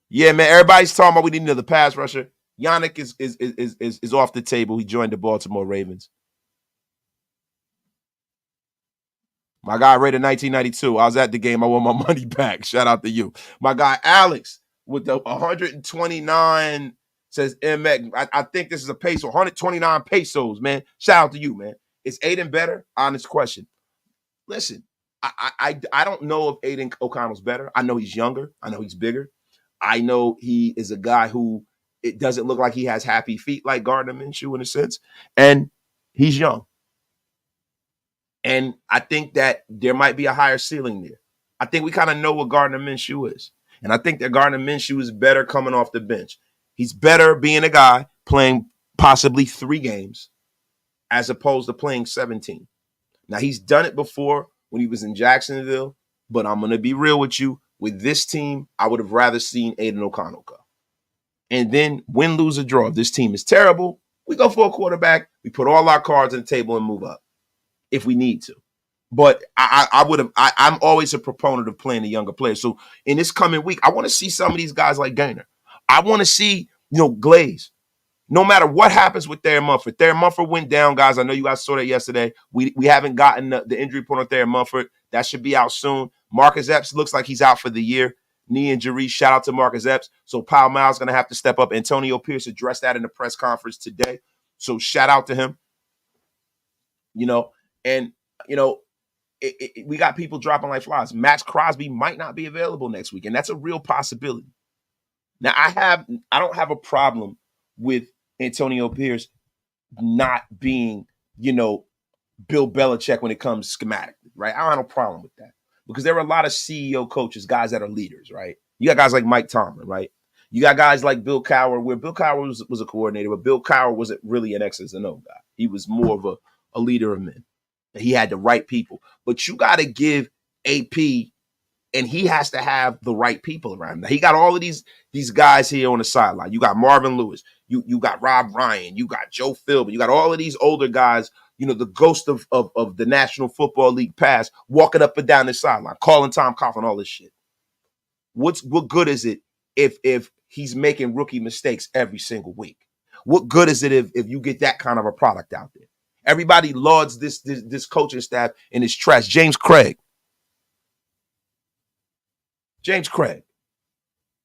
Yeah, man. Everybody's talking about we need another pass rusher. Yannick is off the table. He joined the Baltimore Ravens. My guy Raider 1992. I was at the game. I want my money back. Shout out to you. My guy Alex with the 129 says MX. I think this is a peso. 129 pesos, man. Shout out to you, man. Is Aiden better? Honest question. Listen, I don't know if Aiden O'Connell's better. I know he's younger. I know he's bigger. I know he is a guy who it doesn't look like he has happy feet like Gardner Minshew in a sense. And he's young. And I think that there might be a higher ceiling there. I think we kind of know what Gardner Minshew is. And I think that Gardner Minshew is better coming off the bench. He's better being a guy playing possibly 3 games as opposed to playing 17. Now, he's done it before when he was in Jacksonville, but I'm going to be real with you. With this team, I would have rather seen Aiden O'Connell go. And then win, lose, or draw. If this team is terrible, we go for a quarterback. We put all our cards on the table and move up if we need to. But I'm always a proponent of playing the younger players. So in this coming week, I want to see some of these guys like Gaynor. I want to see, Glaze. No matter what happens with Thayer Munford. Thayer Munford went down, guys. I know you guys saw that yesterday. We haven't gotten the injury report on Thayer Munford. That should be out soon. Marcus Epps looks like he's out for the year. Knee injury. Shout out to Marcus Epps. So Pal Miles going to have to step up. Antonio Pierce addressed that in the press conference today. So shout out to him. We got people dropping like flies. Maxx Crosby might not be available next week, and that's a real possibility. Now, I don't have a problem with Antonio Pierce not being, Bill Belichick when it comes schematically, right? I don't have no problem with that because there are a lot of CEO coaches, guys that are leaders, right? You got guys like Mike Tomlin, right? You got guys like Bill Cowher, where Bill Cowher was a coordinator, but Bill Cowher wasn't really an X's and O guy. He was more of a leader of men. He had the right people. But you got to give AP, and he has to have the right people around him. Now, he got all of these guys here on the sideline. You got Marvin Lewis. You got Rob Ryan. You got Joe Philbin. You got all of these older guys, the ghost of the National Football League past, walking up and down the sideline, calling Tom Coughlin, all this shit. What good is it if he's making rookie mistakes every single week? What good is it if you get that kind of a product out there? Everybody lauds this coaching staff and it's trash. James Craig.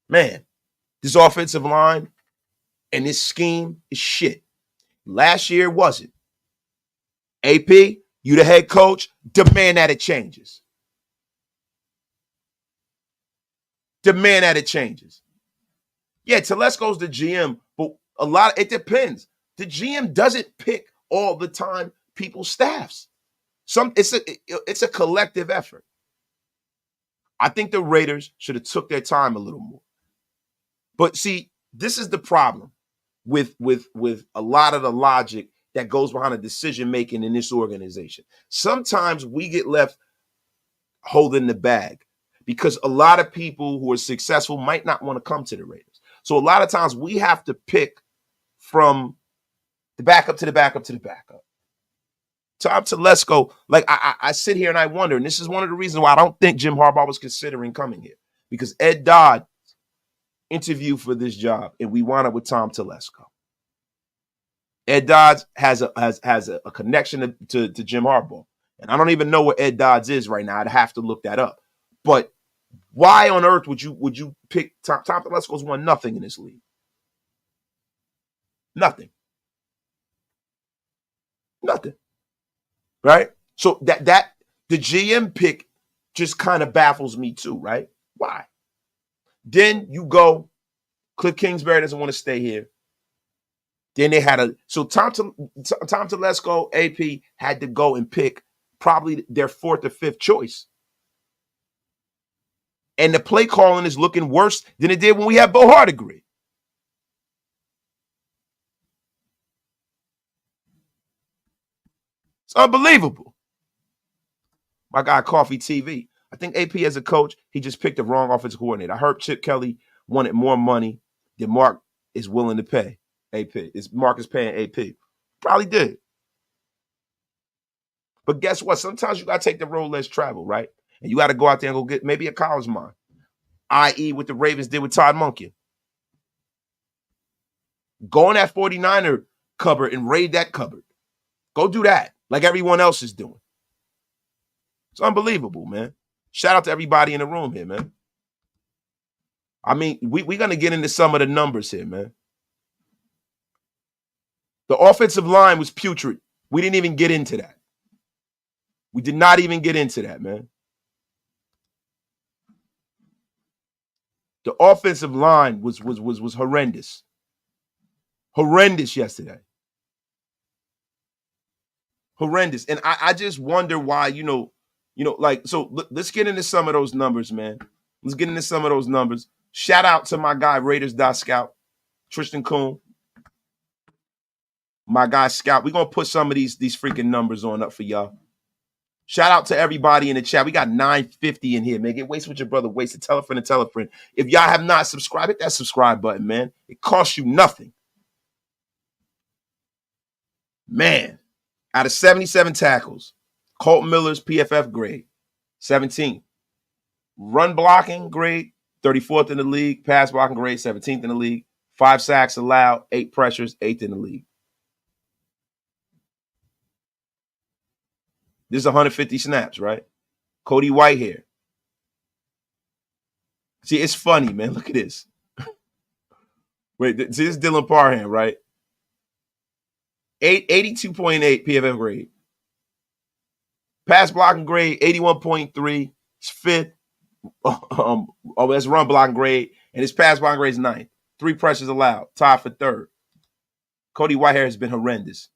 Man, this offensive line and this scheme is shit. Last year it wasn't. AP, you the head coach, demand that it changes. Demand that it changes. Yeah, Telesco's the GM, but it depends. The GM doesn't pick all the time people's staffs. It's a collective effort. I think the Raiders should have took their time a little more. But see, this is the problem with a lot of the logic that goes behind the decision making in this organization. Sometimes we get left holding the bag because a lot of people who are successful might not want to come to the Raiders. So a lot of times we have to pick from the backup to the backup to the backup. Tom Telesco, like I sit here and I wonder, and this is one of the reasons why I don't think Jim Harbaugh was considering coming here, because Ed Dodd interviewed for this job, and we wound up with Tom Telesco. Ed Dodds has a connection to Jim Harbaugh, and I don't even know where Ed Dodds is right now. I'd have to look that up. But Why on earth would you pick Tom Telesco's won nothing in this league? Nothing. Right? So that the GM pick just kind of baffles me too, right? Why? Then you go, Cliff Kingsbury doesn't want to stay here. Then they had Tom Telesco, AP had to go and pick probably their fourth or fifth choice. And the play calling is looking worse than it did when we had Bo Hardigree. It's unbelievable. My guy, Coffee TV. I think AP as a coach, he just picked the wrong offensive coordinator. I heard Chip Kelly wanted more money than Mark is willing to pay. Mark is paying AP. Probably did. But guess what? Sometimes you got to take the road less travel, right? And you got to go out there and go get maybe a college mind, i.e. what the Ravens did with Todd Monken. Go in that 49er cupboard and raid that cupboard. Go do that like everyone else is doing. It's unbelievable, man. Shout out to everybody in the room here, man. I mean, we're going to get into some of the numbers here, man. The offensive line was putrid. We didn't even get into that. We did not even get into that, man. The offensive line was horrendous. Horrendous yesterday. Horrendous. And I just wonder why, so let's get into some of those numbers, man. Let's get into some of those numbers. Shout out to my guy, Raiders.Scout, Tristan Kuhn. My guy, Scout. We're going to put some of these freaking numbers on up for y'all. Shout out to everybody in the chat. We got 950 in here, man. Get Waste with your brother. Waste. Tell a friend and tell a friend. If y'all have not subscribed, hit that subscribe button, man. It costs you nothing. Man, out of 77 tackles, Colton Miller's PFF grade, 17th. Run blocking grade, 34th in the league. Pass blocking grade, 17th in the league. 5 sacks allowed, 8 pressures, 8th in the league. This is 150 snaps, right? Cody Whitehair. See, it's funny, man. Look at this. Wait, see, this is Dylan Parham, right? 82.8 PFF grade. Pass blocking grade, 81.3. It's 5th. That's run blocking grade. And his pass blocking grade is 9th. 3 pressures allowed. Tied for 3rd. Cody Whitehair has been horrendous.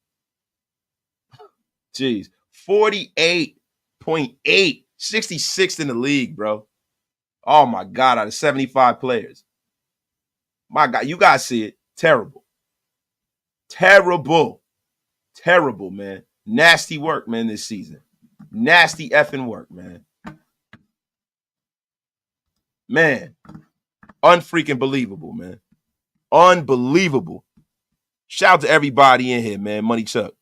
Jeez. 48.8. 66th in the league, bro. Oh, my God. Out of 75 players. My God. You guys see it. Terrible. Terrible. Terrible, man. Nasty work, man, this season. Nasty effing work, man. Man. Unfreaking believable, man. Unbelievable. Shout out to everybody in here, man. Money Chuck.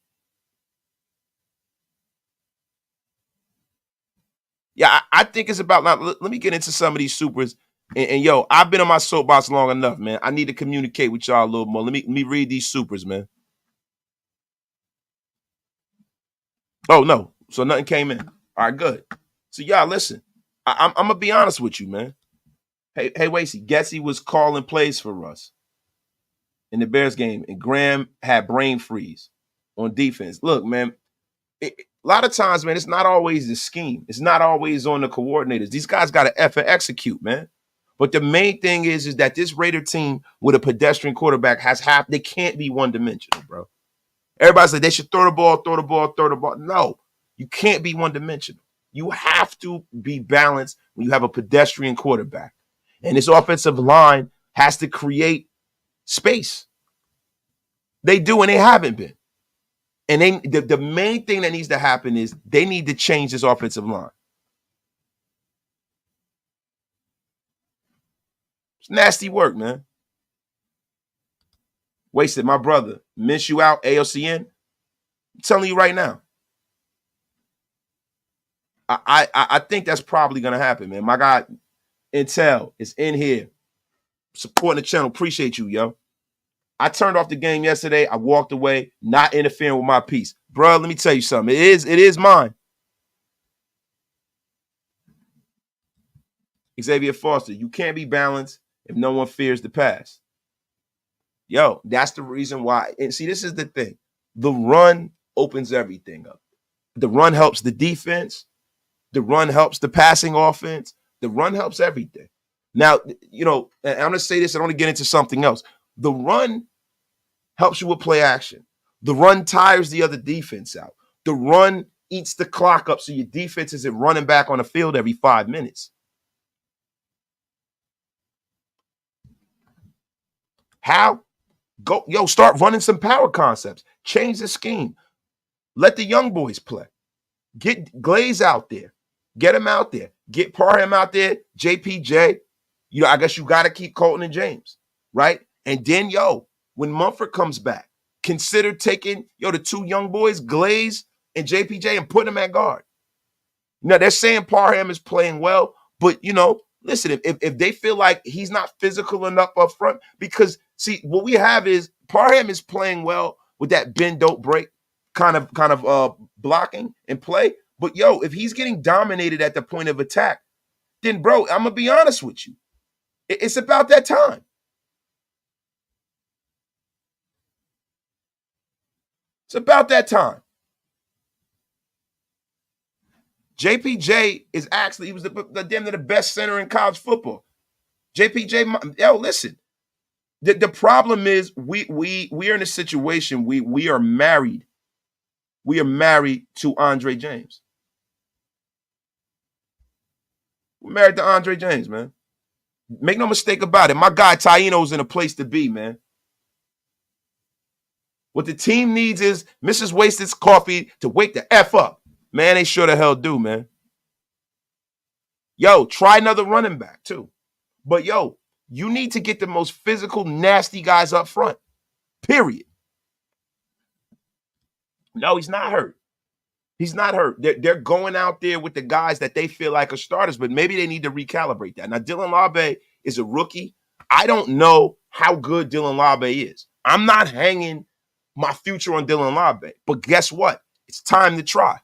Yeah, I think it's about, let me get into some of these supers. And yo, I've been on my soapbox long enough, man. I need to communicate with y'all a little more. Let me read these supers, man. Oh, no. So nothing came in. All right, good. So y'all, listen. I'm going to be honest with you, man. Hey, Wasey, Getsy was calling plays for us in the Bears game, and Graham had brain freeze on defense. Look, man, a lot of times, man, it's not always the scheme. It's not always on the coordinators. These guys got to effort execute, man. But the main thing is that this Raider team with a pedestrian quarterback they can't be one-dimensional, bro. Everybody's like, they should throw the ball. No, you can't be one-dimensional. You have to be balanced when you have a pedestrian quarterback. And this offensive line has to create space. They do, and they haven't been. And the main thing that needs to happen is they need to change this offensive line. It's nasty work, man. Wasted, my brother. Miss you out, AOCN. I'm telling you right now. I think that's probably going to happen, man. My guy, Intel, is in here supporting the channel. Appreciate you, yo. I turned off the game yesterday. I walked away, not interfering with my peace. Bro, let me tell you something. It is mine. Xavier Foster, you can't be balanced if no one fears the pass. Yo, that's the reason why. And see, this is the thing. The run opens everything up. The run helps the defense. The run helps the passing offense. The run helps everything. Now, and I'm going to say this, I don't want to get into something else. The run helps you with play action. The run tires the other defense out. The run eats the clock up so your defense isn't running back on the field every 5 minutes. How? Start running some power concepts. Change the scheme. Let the young boys play. Get Glaze out there. Get him out there. Get Parham out there. JPJ. I guess you got to keep Colton and James, right? And then, when Mumford comes back, consider taking, the two young boys, Glaze and JPJ, and put them at guard. Now, they're saying Parham is playing well, but, listen, if they feel like he's not physical enough up front, because, see, what we have is Parham is playing well with that bend, don't break kind of blocking and play. But, if he's getting dominated at the point of attack, then, bro, I'm going to be honest with you. It's about that time. It's about that time. JPJ is actually, he was the best center in college football. JPJ, listen. The problem is we are in a situation we are married. We are married to Andre James. We're married to Andre James, man. Make no mistake about it. My guy Taino's in a place to be, man. What the team needs is Mrs. Wasted's coffee to wake the F up. Man, they sure the hell do, man. Try another running back, too. But, you need to get the most physical, nasty guys up front. Period. No, he's not hurt. He's not hurt. They're going out there with the guys that they feel like are starters, but maybe they need to recalibrate that. Now, Dylan Labe is a rookie. I don't know how good Dylan Labe is. I'm not hanging my future on Dylan Labe. But guess what? It's time to try.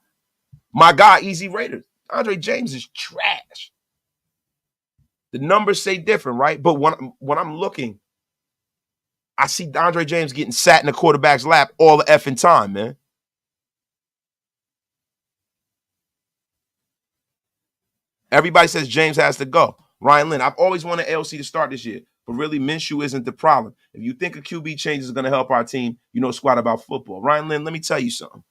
My guy, Easy Raiders, Andre James is trash. The numbers say different, right? But when I'm looking, I see Andre James getting sat in the quarterback's lap all the effing time, man. Everybody says James has to go. Ryan Lynn, I've always wanted LC to start this year, but really Minshew isn't the problem. If you think a QB change is going to help our team, you know squat about football. Ryan Lynn, let me tell you something.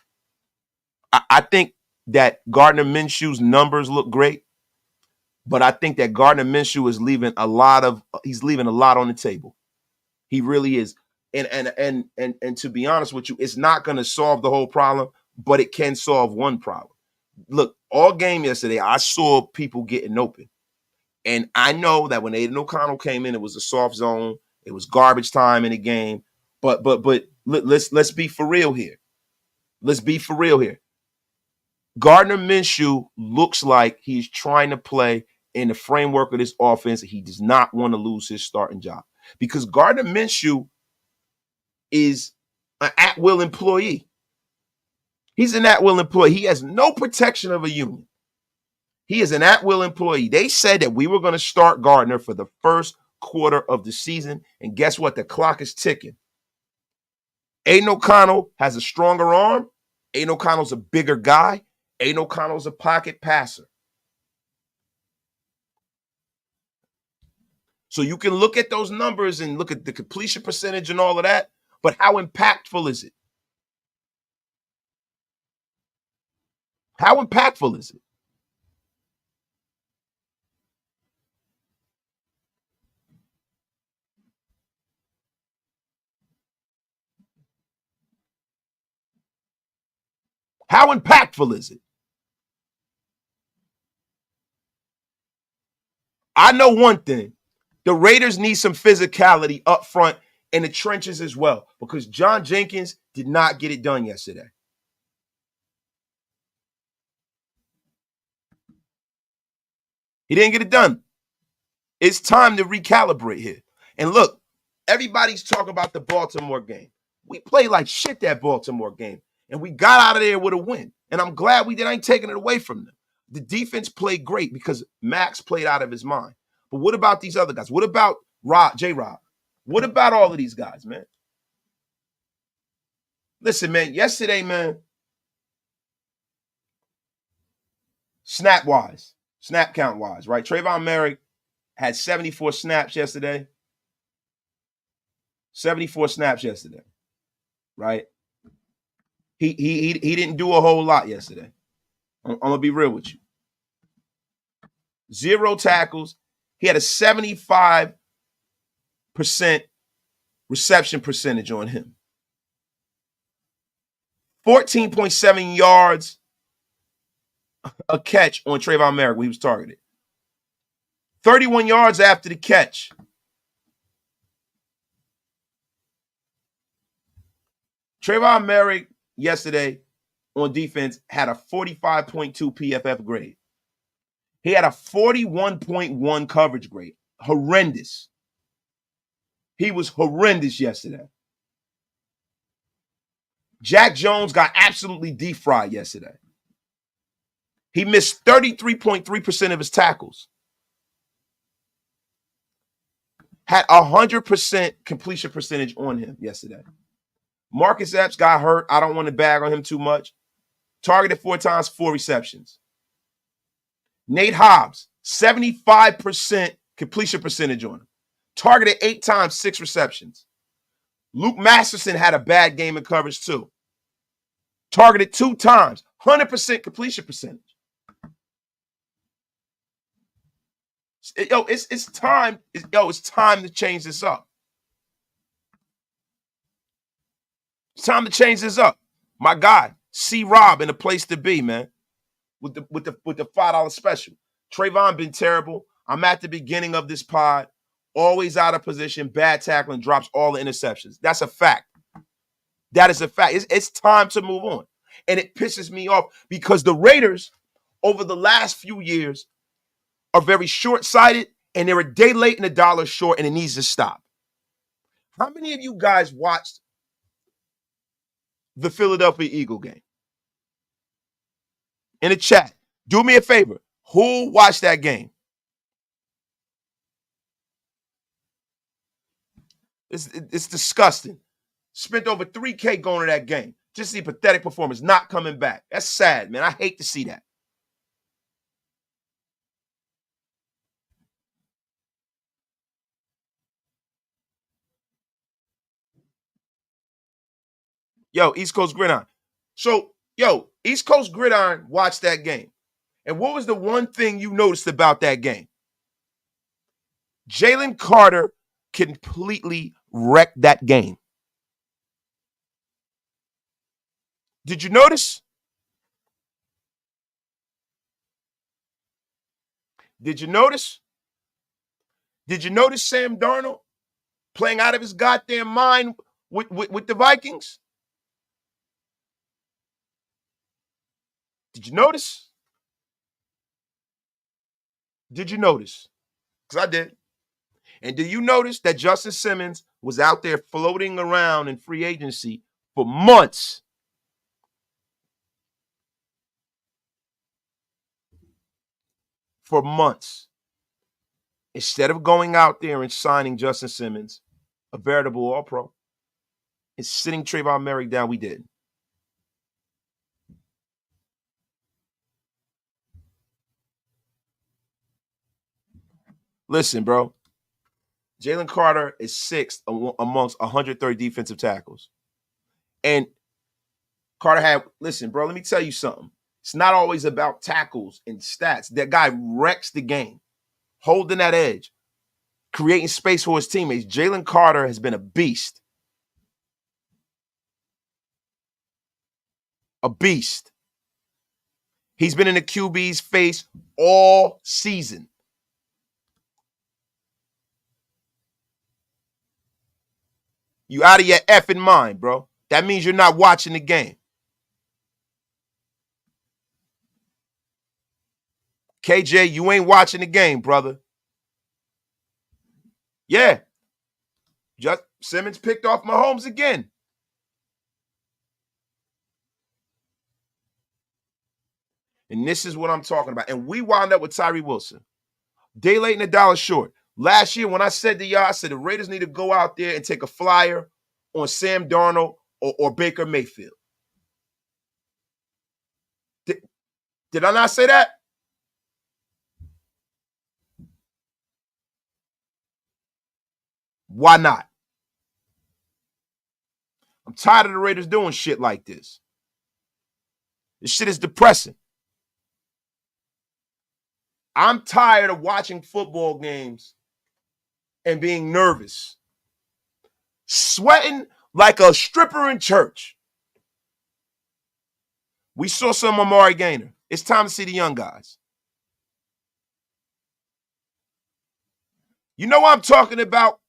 I think that Gardner Minshew's numbers look great, but I think that Gardner Minshew is leaving a lot on the table. He really is. And to be honest with you, it's not going to solve the whole problem, but it can solve one problem. Look, all game yesterday, I saw people getting open. And I know that when Aiden O'Connell came in, it was a soft zone. It was garbage time in the game. But let's be for real here. Let's be for real here. Gardner Minshew looks like he's trying to play in the framework of this offense. He does not want to lose his starting job because Gardner Minshew is an at-will employee. He's an at-will employee. He has no protection of a union. He is an at-will employee. They said that we were going to start Gardner for the first quarter of the season, and guess what? The clock is ticking. Aiden O'Connell has a stronger arm. Aiden O'Connell's a bigger guy. Aiden O'Connell's a pocket passer. So you can look at those numbers and look at the completion percentage and all of that, but how impactful is it? How impactful is it? How impactful is it? I know one thing. The Raiders need some physicality up front in the trenches as well because John Jenkins did not get it done yesterday. He didn't get it done. It's time to recalibrate here. And look, everybody's talking about the Baltimore game. We played like shit that Baltimore game, and we got out of there with a win. And I'm glad we did. I ain't taking it away from them. The defense played great because Maxx played out of his mind. But what about these other guys? What about J-Rob? What about all of these guys, man? Listen, man, yesterday, man, snap count wise, right? Trayvon Merrick had 74 snaps yesterday. 74 snaps yesterday, right? He didn't do a whole lot yesterday. I'm gonna be real with you. 0 tackles. He had a 75% reception percentage on him. 14.7 yards a catch on Trayvon Merrick when he was targeted. 31 yards after the catch. Trayvon Merrick yesterday on defense had a 45.2 PFF grade. He had a 41.1 coverage grade. Horrendous. He was horrendous yesterday. Jack Jones got absolutely deep-fried yesterday. He missed 33.3% of his tackles. Had 100% completion percentage on him yesterday. Marcus Epps got hurt. I don't want to bag on him too much. Targeted 4 times, 4 receptions. Nate Hobbs, 75% completion percentage on him. Targeted 8 times, 6 receptions. Luke Masterson had a bad game in coverage too. Targeted 2 times, 100% completion percentage. It's time to change this up. It's time to change this up. My guy, C. Rob in a place to be, man. With the $5 special. Trayvon been terrible. I'm at the beginning of this pod. Always out of position, bad tackling, drops all the interceptions. That's a fact. That is a fact. It's time to move on. And it pisses me off because the Raiders, over the last few years, are very short-sighted, and they're a day late and a dollar short, and it needs to stop. How many of you guys watched the Philadelphia Eagle game? In the chat, do me a favor. Who watched that game? It's disgusting. Spent over $3K going to that game. Just the pathetic performance, not coming back. That's sad, man. I hate to see that. Yo, East Coast Gridiron. So, East Coast Gridiron watched that game. And what was the one thing you noticed about that game? Jalen Carter completely wrecked that game. Did you notice? Did you notice? Did you notice Sam Darnold playing out of his goddamn mind with the Vikings? Did you notice? Did you notice? Because I did. And did you notice that Justin Simmons was out there floating around in free agency for months? For months. Instead of going out there and signing Justin Simmons, a veritable all-pro, and sitting Trayvon Merrick down, we did. Listen, bro. Jalen Carter is 6th amongst 130 defensive tackles. And Carter had, listen, bro, let me tell you something. It's not always about tackles and stats. That guy wrecks the game, holding that edge, creating space for his teammates. Jalen Carter has been a beast. A beast. He's been in the QB's face all season. You out of your effing mind, bro. That means you're not watching the game. KJ, you ain't watching the game, brother. Yeah. Just Simmons picked off Mahomes again. And this is what I'm talking about. And we wound up with Tyree Wilson. Day late and a dollar short. Last year, when I said to y'all, I said the Raiders need to go out there and take a flyer on Sam Darnold or Baker Mayfield. Did I not say that? Why not? I'm tired of the Raiders doing shit like this. This shit is depressing. I'm tired of watching football games and being nervous. Sweating like a stripper in church. We saw some Amari Gainer. It's time to see the young guys. You know what I'm talking about?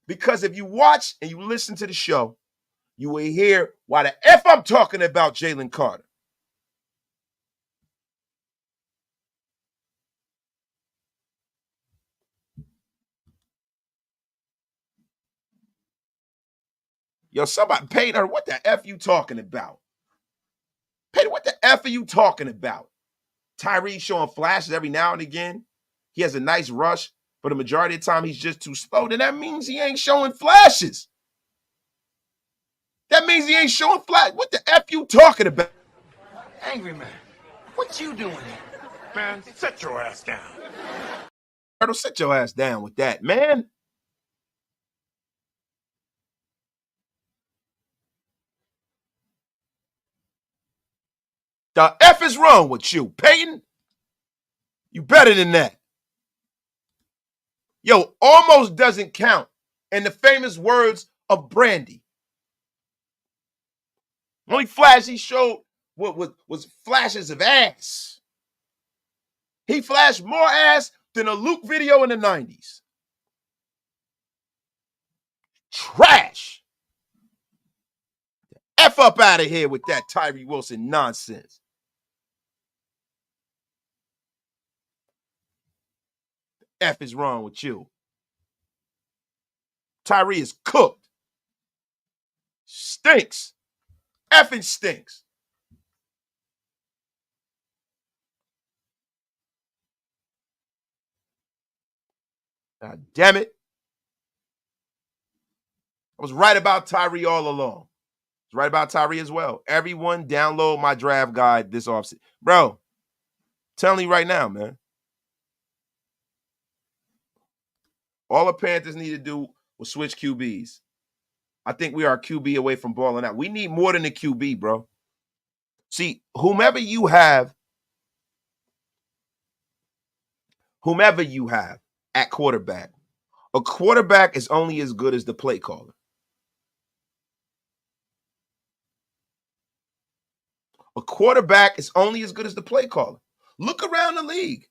Because if you watch and you listen to the show, you will hear why the F I'm talking about Jalen Carter. Yo, somebody paid her. What the F you talking about? Paid, what the F are you talking about? Tyree showing flashes every now and again. He has a nice rush, but the majority of the time he's just too slow. Then that means he ain't showing flashes. That means he ain't showing flashes. What the F you talking about? Angry man, what you doing here? Man, sit your ass down. Don't sit your ass down with that, man. The F is wrong with you, Peyton. You better than that. Yo, almost doesn't count. In the famous words of Brandy. The only flash he showed was flashes of ass. He flashed more ass than a Luke video in the 90s. Trash. F up out of here with that Tyree Wilson nonsense. F is wrong with you. Tyree is cooked. Stinks. Effing stinks. God damn it. I was right about Tyree all along. I was right about Tyree as well. Everyone download my draft guide this offseason. Bro, telling you right now, man. All the Panthers need to do was switch QBs. I think we are a QB away from balling out. We need more than a QB, bro. See, whomever you have at quarterback, a quarterback is only as good as the play caller. A quarterback is only as good as the play caller. Look around the league.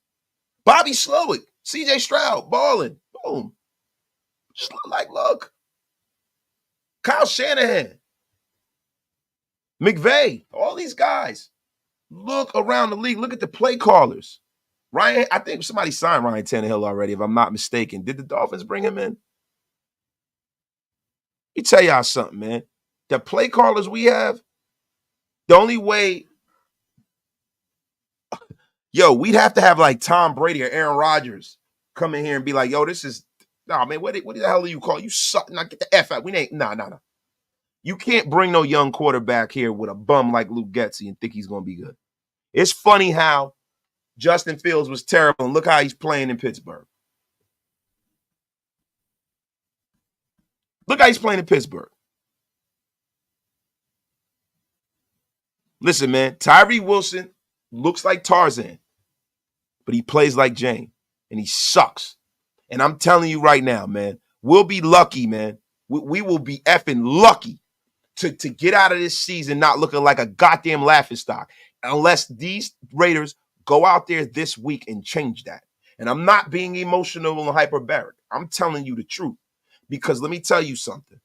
Bobby Slowick, CJ Stroud, balling. Boom. Just look. Kyle Shanahan, McVay, all these guys. Look around the league. Look at the play callers. Ryan, I think somebody signed Ryan Tannehill already, if I'm not mistaken. Did the Dolphins bring him in? Let me tell y'all something, man. The play callers we have, the only way, we'd have to have like Tom Brady or Aaron Rodgers come in here and be like, this is, man, what the hell do you call? You suck. Now get the F out. We ain't, no. You can't bring no young quarterback here with a bum like Luke Getsy and think he's going to be good. It's funny how Justin Fields was terrible, and look how he's playing in Pittsburgh. Look how he's playing in Pittsburgh. Listen, man, Tyree Wilson looks like Tarzan, but he plays like Jane, and he sucks. And I'm telling you right now, man, we'll be lucky, man. We will be effing lucky to get out of this season not looking like a goddamn laughingstock unless these Raiders go out there this week and change that. And I'm not being emotional and hyperbaric. I'm telling you the truth. Because let me tell you something.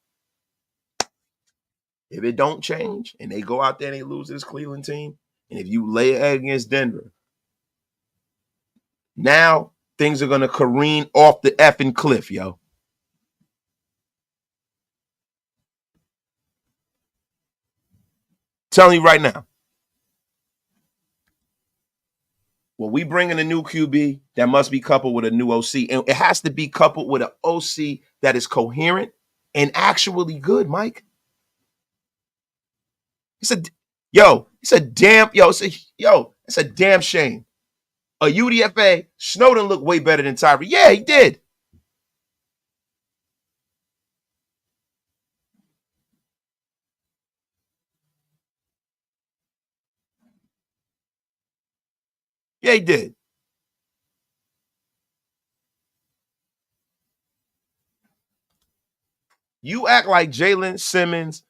If it don't change and they go out there and they lose to this Cleveland team, and if you lay an egg against Denver, now things are going to careen off the effing cliff, yo. Telling you right now. Well, we bring in a new QB that must be coupled with a new OC. And it has to be coupled with an OC that is coherent and actually good, Mike. It's a damn shame. A UDFA, Snowden looked way better than Tyree. Yeah, he did. Yeah, he did. You act like Jalen Simmons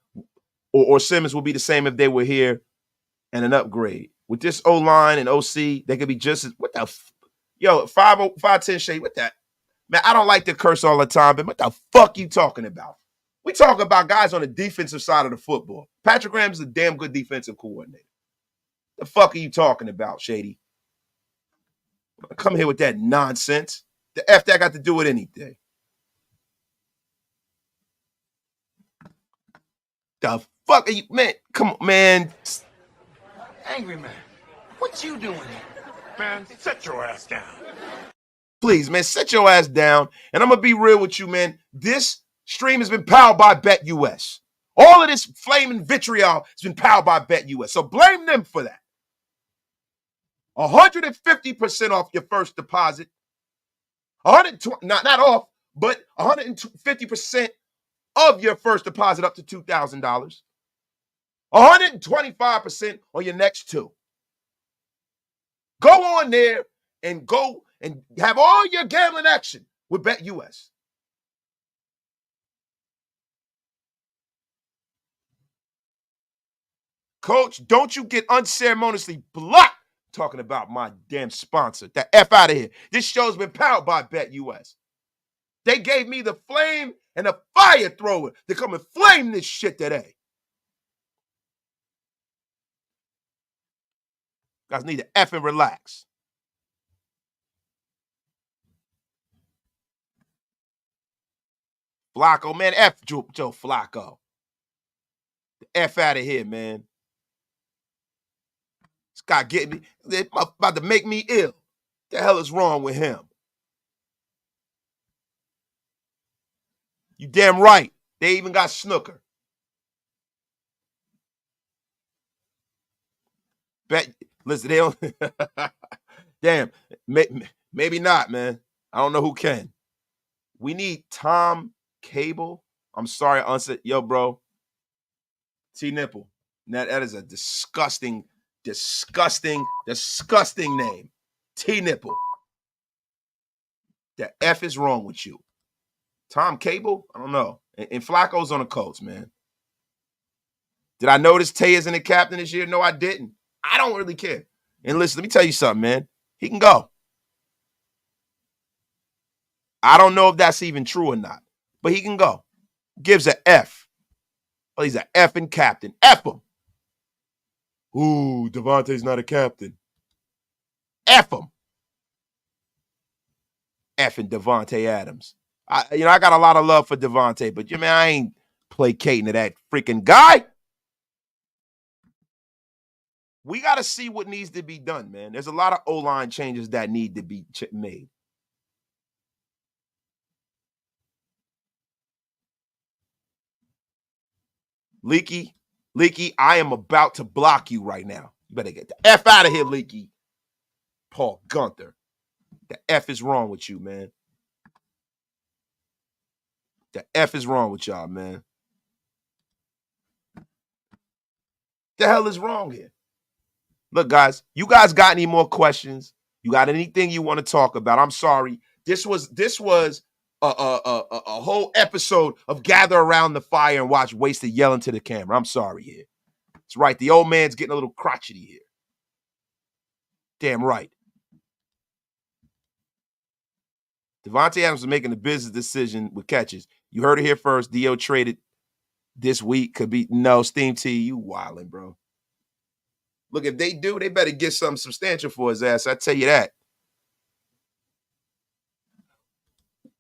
or Simmons will be the same if they were here and an upgrade. With this O-line and OC, they could be just as, what the, 5'10" shade, what that? Man, I don't like to curse all the time, but what the fuck you talking about? We talk about guys on the defensive side of the football. Patrick Graham's a damn good defensive coordinator. The fuck are you talking about, Shady? Come here with that nonsense. The F that got to do with anything. The fuck are you, man? Come on, man. Angry man, what you doing here? Man, sit your ass down. Please, man, sit your ass down. And I'm going to be real with you, man. This stream has been powered by BetUS. All of this flaming vitriol has been powered by BetUS. So blame them for that. 150% off your first deposit. 120, not off, but 150% of your first deposit up to $2,000. 125% on your next two. Go on there and go and have all your gambling action with BetUS. Coach, don't you get unceremoniously blocked talking about my damn sponsor. The F out of here. This show's been powered by BetUS. They gave me the flame and the fire thrower to come and flame this shit today. Guys need to F and relax. Flacco, man, F Joe Flacco. The F out of here, man. This guy getting me, they're about to make me ill. The hell is wrong with him? You damn right. They even got snooker. Listen, they don't. Damn, maybe not, man. I don't know who can. We need Tom Cable. I'm sorry, yo, bro. T Nipple. That is a disgusting name. T Nipple. The F is wrong with you. Tom Cable? I don't know. And Flacco's on the Colts, man. Did I notice Tay isn't the captain this year? No, I didn't. I don't really care. And listen, let me tell you something, man. He can go. I don't know if that's even true or not, but he can go. Gives an F. Well, he's an effing captain. F him. Ooh, Devontae's not a captain. F him. Effing Devontae Adams. I got a lot of love for Devontae, but man, I ain't placating to that freaking guy. We got to see what needs to be done, man. There's a lot of O-line changes that need to be made. Leaky, I am about to block you right now. You better get the F out of here, Leaky. Paul Gunther. The F is wrong with you, man. The F is wrong with y'all, man. The hell is wrong here? Look, guys, you guys got any more questions? You got anything you want to talk about? I'm sorry. This was a whole episode of gather around the fire and watch Wasted yelling to the camera. I'm sorry here. It's right. The old man's getting a little crotchety here. Damn right. Devontae Adams is making a business decision with catches. You heard it here first. D.O. traded this week. Could be no Steam T. You wilding, bro. Look, if they do, they better get something substantial for his ass. I tell you that.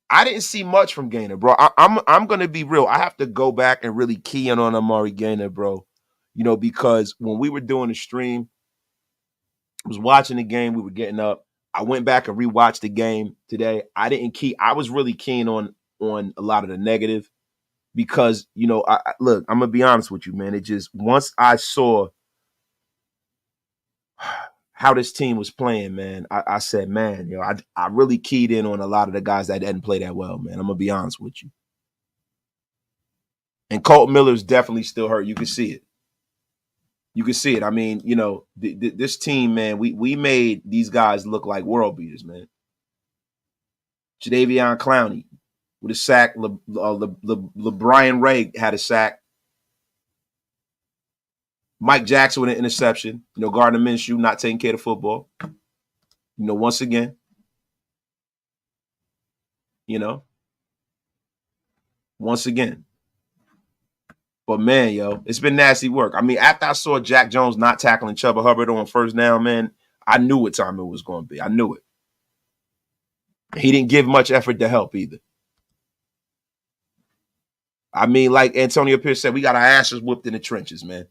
I didn't see much from Gainer, bro. I'm gonna be real. I have to go back and really key in on Amari Gainer, bro. Because when we were doing the stream, Was watching the game. We were getting up. I went back and rewatched the game today. I was really keen on a lot of the negative because, look, I'm going to be honest with you, man. It just, once I saw how this team was playing, man, I said, man, I really keyed in on a lot of the guys that didn't play that well, man. I'm going to be honest with you. And Colt Miller's definitely still hurt. You can see it. You can see it. I mean, this team, man, we made these guys look like world beaters, man. Jadeveon Clowney with a sack. Brian Ray had a sack. Mike Jackson with an interception. Gardner Minshew not taking care of the football. Once again. Once again. But, man, it's been nasty work. I mean, after I saw Jack Jones not tackling Chuba Hubbard on first down, man, I knew what time it was going to be. I knew it. He didn't give much effort to help either. I mean, like Antonio Pierce said, we got our asses whooped in the trenches, man.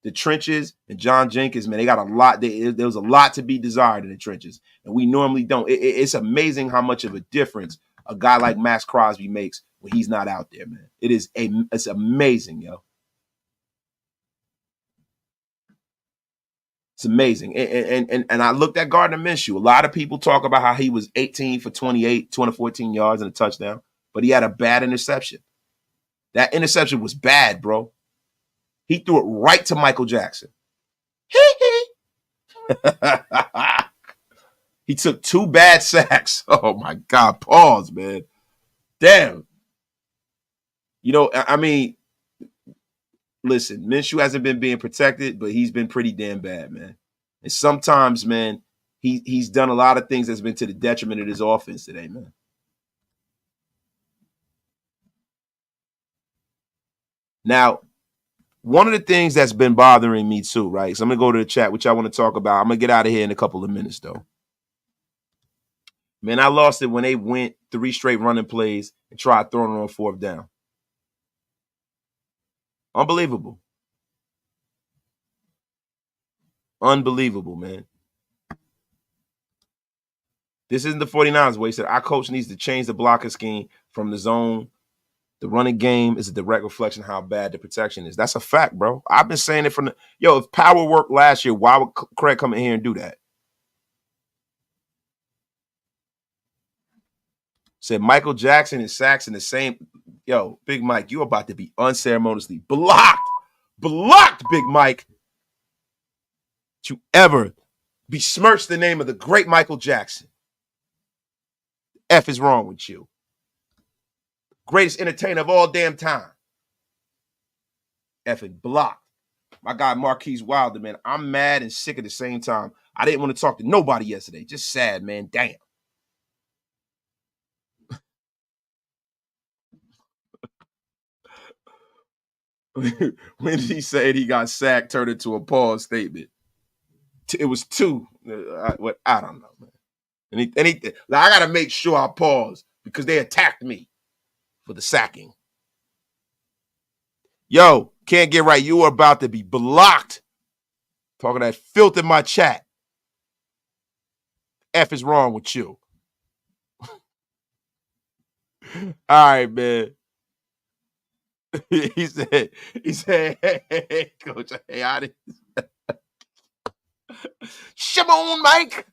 The trenches and John Jenkins, man, they got a lot. There was a lot to be desired in the trenches, and we normally don't. It's amazing how much of a difference a guy like Maxx Crosby makes when he's not out there, man. It's amazing, yo. It's amazing. And I looked at Gardner Minshew. A lot of people talk about how he was 18 for 28, 214 yards and a touchdown, but he had a bad interception. That interception was bad, bro. He threw it right to Michael Jackson. He took 2 bad sacks. Oh, my God. Pause, man. Damn. I mean, listen, Minshew hasn't been being protected, but he's been pretty damn bad, man. And sometimes, man, he's done a lot of things that's been to the detriment of his offense today, man. Now, one of the things that's been bothering me too, right? So I'm going to go to the chat, which I want to talk about. I'm going to get out of here in a couple of minutes, though. Man, I lost it when they went 3 straight running plays and tried throwing it on 4th down. Unbelievable. Unbelievable, man. This isn't the 49ers way. He said, our coach needs to change the blocking scheme from the zone. The running game is a direct reflection of how bad the protection is. That's a fact, bro. I've been saying it from if power worked last year, why would Craig come in here and do that? Said Michael Jackson and sacks in the same. Yo, Big Mike, you about to be unceremoniously blocked. Blocked, Big Mike. Don't you ever besmirch the name of the great Michael Jackson. F is wrong with you. Greatest entertainer of all damn time. Effing blocked. My guy Marquise Wilder, man. I'm mad and sick at the same time. I didn't want to talk to nobody yesterday. Just sad, man. Damn. When he said he got sacked, turned into a pause statement. It was 2. I don't know, man. Anything. I got to make sure I pause because they attacked me for the sacking. Yo, can't get right. You are about to be blocked. Talking that filth in my chat. F is wrong with you. All right, man. he said, hey, Coach, hey, I didn't. Shimon, Mike.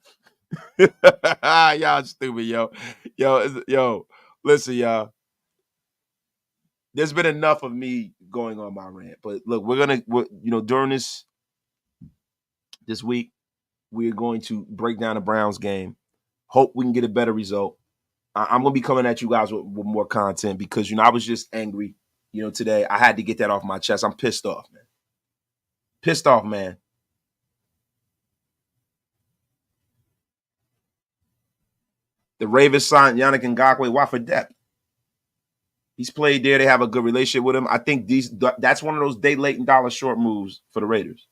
Y'all stupid, yo. Yo, listen, y'all. There's been enough of me going on my rant. But look, during this week, we're going to break down the Browns game. Hope we can get a better result. I'm going to be coming at you guys with more content because, I was just angry, today. I had to get that off my chest. I'm pissed off, man. Pissed off, man. The Ravens signed Yannick Ngakoue. Why for depth? He's played there. They have a good relationship with him. I think that's one of those day late and dollar short moves for the Raiders.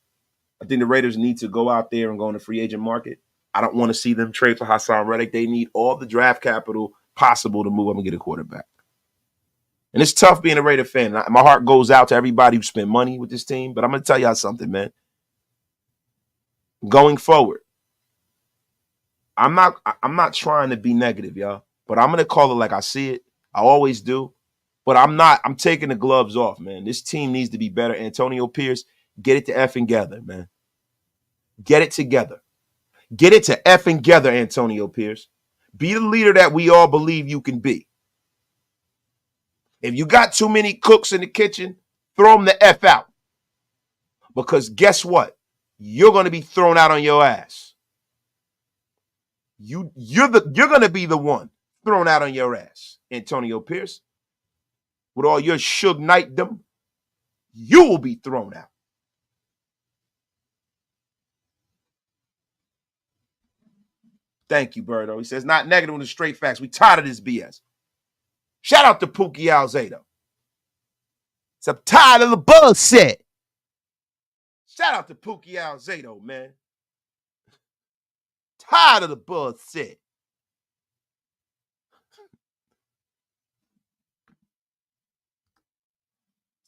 I think the Raiders need to go out there and go in the free agent market. I don't want to see them trade for Hassan Reddick. They need all the draft capital possible to move up and get a quarterback. And it's tough being a Raider fan. My heart goes out to everybody who spent money with this team. But I'm going to tell y'all something, man. going forward, I'm not trying to be negative, y'all, but I'm gonna call it like I see it. I always do. But I'm taking the gloves off, man. This team needs to be better. Antonio Pierce, get it to effing together, man. Get it together. Get it to effing together, Antonio Pierce. Be the leader that we all believe you can be. If you got too many cooks in the kitchen, throw them the F out. Because guess what? You're going to be thrown out on your ass. You're going to be the one thrown out on your ass, Antonio Pierce. With all your Suge Knight-dom, you will be thrown out. Thank you, Birdo. He says, not negative on the straight facts. We tired of this BS. Shout out to Pookie Alzado. I'm tired of the bullshit. Shout out to Pookie Alzado, man. Tired of the bullshit.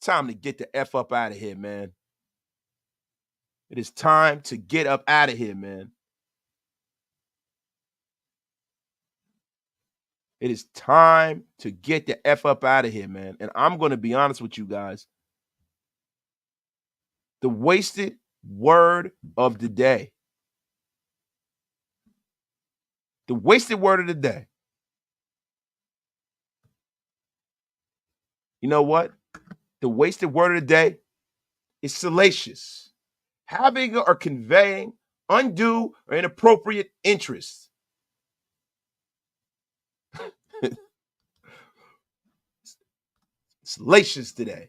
Time to get the F up out of here, man. It is time to get up out of here, man. It is time to get the F up out of here, man. And I'm going to be honest with you guys. The wasted word of the day. The wasted word of the day. You know what? The wasted word of the day is salacious. Having or conveying undue or inappropriate interest. Salacious today.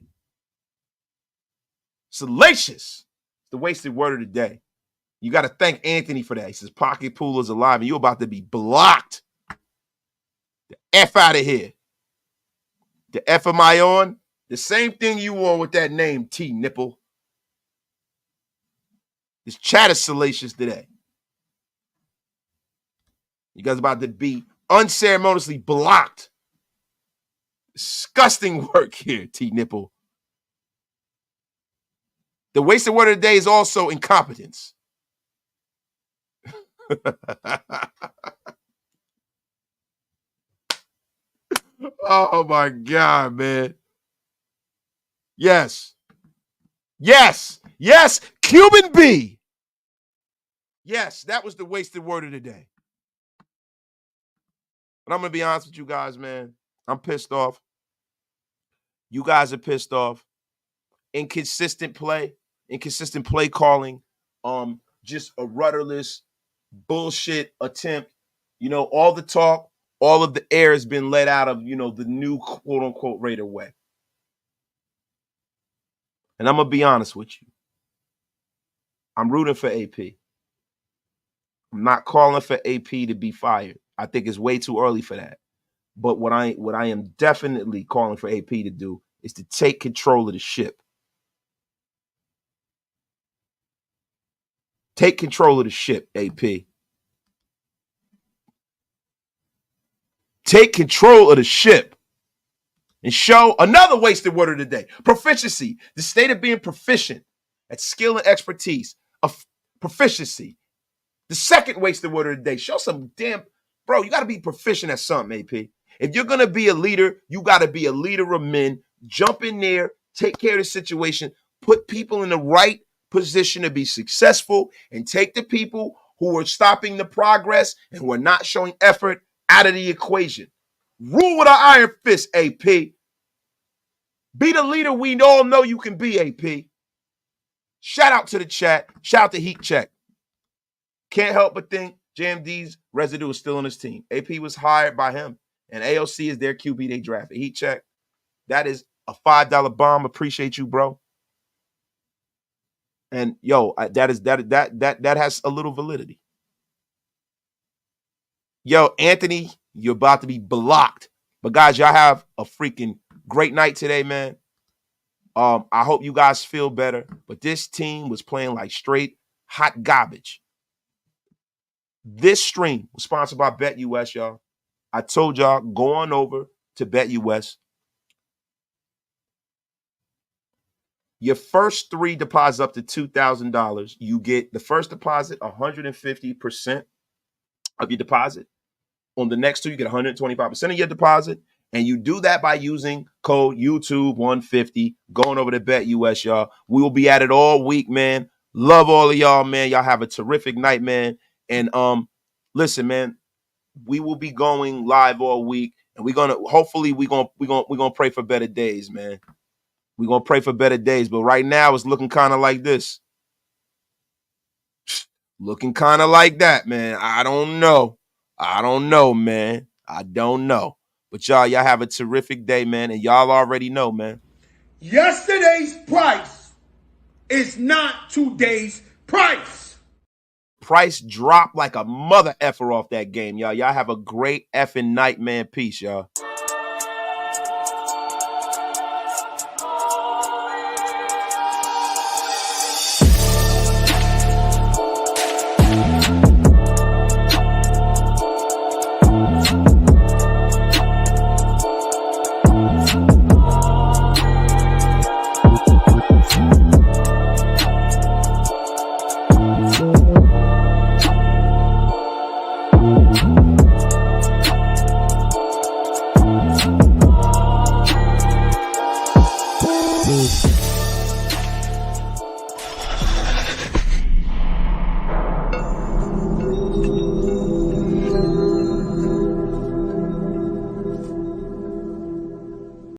Salacious. The wasted word of the day. You got to thank Anthony for that. He says, Pocket Pool is alive and you're about to be blocked. The F out of here. The F am I on? The same thing you on with that name, T Nipple. This chat is salacious today. You guys about to be unceremoniously blocked. Disgusting work here, T Nipple. The wasted word of the day is also incompetence. Oh my God, man. Yes. Yes. Yes. Cuban B. Yes, that was the wasted word of the day. But I'm going to be honest with you guys, man. I'm pissed off. You guys are pissed off. Inconsistent play calling, just a rudderless bullshit attempt. You know, all the talk, all of the air has been let out of, you know, the new quote unquote Raider way. And I'm going to be honest with you. I'm rooting for AP. I'm not calling for AP to be fired. I think it's way too early for that. But what I am definitely calling for AP to do is to take control of the ship. Take control of the ship, AP. Take control of the ship and show another wasted word of the day. Proficiency, the state of being proficient at skill and expertise of proficiency. The second wasted word of the day. Show some damn, bro, you got to be proficient at something, AP. If you're going to be a leader, you got to be a leader of men. Jump in there, take care of the situation, put people in the right position to be successful, and take the people who are stopping the progress and who are not showing effort out of the equation. Rule with an iron fist, AP. Be the leader we all know you can be, AP. Shout out to the chat. Shout out to Heat Check. Can't help but think JMD's residue is still on his team. AP was hired by him, and AOC is their QB they drafted. Heat Check. That is a $5 bomb. Appreciate you, bro. And yo, that has a little validity. Yo, Anthony, you're about to be blocked. But guys, y'all have a freaking great night today, man. I hope you guys feel better. But this team was playing like straight hot garbage. This stream was sponsored by BetUS, y'all. I told y'all, go on over to BetUS. Your first 3 deposits up to $2,000, you get the first deposit 150% of your deposit. On the next 2, you get 125% of your deposit. And you do that by using code YouTube150, going over to BetUS, y'all. We will be at it all week, man. Love all of y'all, man. Y'all have a terrific night, man. And listen, man, we will be going live all week. And hopefully we're gonna pray for better days, man. We're gonna pray for better days. But right now it's looking kind of like this. Looking kind of like that, man. I don't know, man. I don't know. But y'all have a terrific day, man. And y'all already know, man. Yesterday's price is not today's price. Price dropped like a mother effer off that game, y'all. Y'all have a great effing night, man. Peace, y'all.